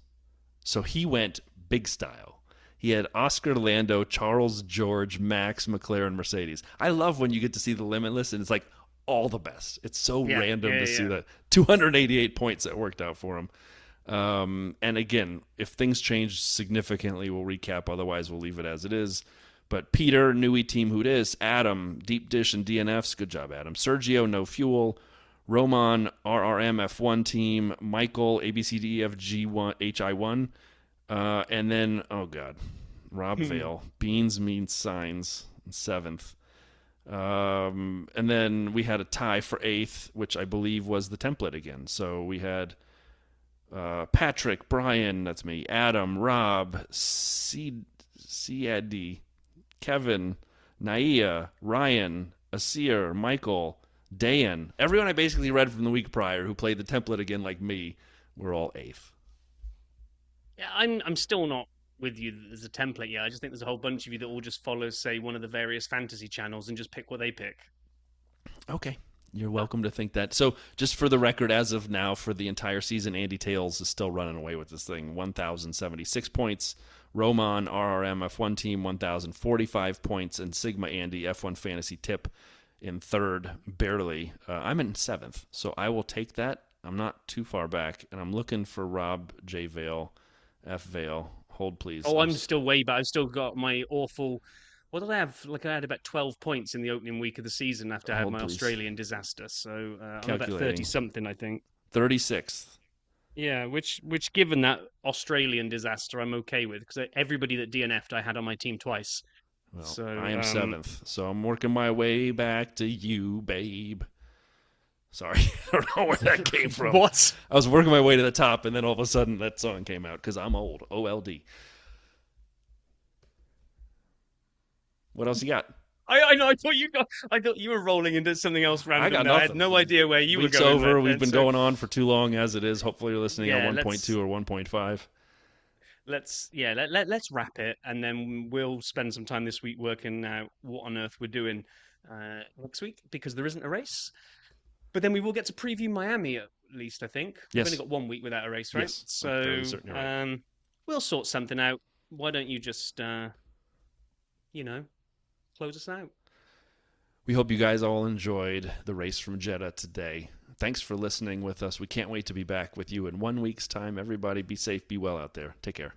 So he went big style. He had Oscar, Lando, Charles, George, Max, McLaren, Mercedes. I love when you get to see the Limitless and it's like all the best. It's so random to see that. 288 points that worked out for him. And again, if things change significantly, we'll recap. Otherwise, we'll leave it as it is. But Peter, Nui Team Who'd Is, Adam, Deep Dish and DNFs. Good job, Adam. Sergio, No Fuel. Roman, RRM F1 Team. Michael, ABCDEFG1, HI1. And then, oh God, Rob Vale. Beans Means Signs, 7th. And then we had a tie for 8th, which I believe was the template again. So we had Patrick, Brian, that's me, Adam, Rob, Ciadi, Kevin, Naia, Ryan, Asir, Michael, Dayan. Everyone I basically read from the week prior who played the template again like me were all 8th. Yeah, I'm still not with you as a template yet. I just think there's a whole bunch of you that all just follow, say, one of the various fantasy channels and just pick what they pick. Okay. You're welcome to think that. So just for the record, as of now, for the entire season, Andy Tails is still running away with this thing. 1,076 points. Roman, RRM, F1 Team, 1,045 points. And Sigma Andy, F1 Fantasy Tip in 3rd, barely. I'm in 7th, so I will take that. I'm not too far back, and I'm looking for Rob J. Vale, F. Vale. Hold, please. Oh, I'm still way back. I've still got my awful... What did I have? I had about 12 points in the opening week of the season after I had my Australian disaster. So I'm about 30-something, I think. 36th. Yeah, which given that Australian disaster, I'm okay with. Because everybody that DNF'd, I had on my team twice. Well, so, I am 7th. So I'm working my way back to you, babe. Sorry, I don't know where that came from. What? I was working my way to the top, and then all of a sudden that song came out because I'm old. OLD. What else you got? I know. I thought you were rolling into something else random. I got nothing. I had no idea where you were going. Over. We've been going on for too long as it is. Hopefully you're listening at 1.2 or 1.5. Let's wrap it, and then we'll spend some time this week working out what on earth we're doing next week because there isn't a race. But then we will get to preview Miami at least. I think we've only got 1 week without a race, right? Yes, so right. we'll sort something out. Why don't you just close us out. We hope you guys all enjoyed the race from Jeddah today. Thanks for listening with us. We can't wait to be back with you in 1 week's time. Everybody be safe, be well out there. Take care.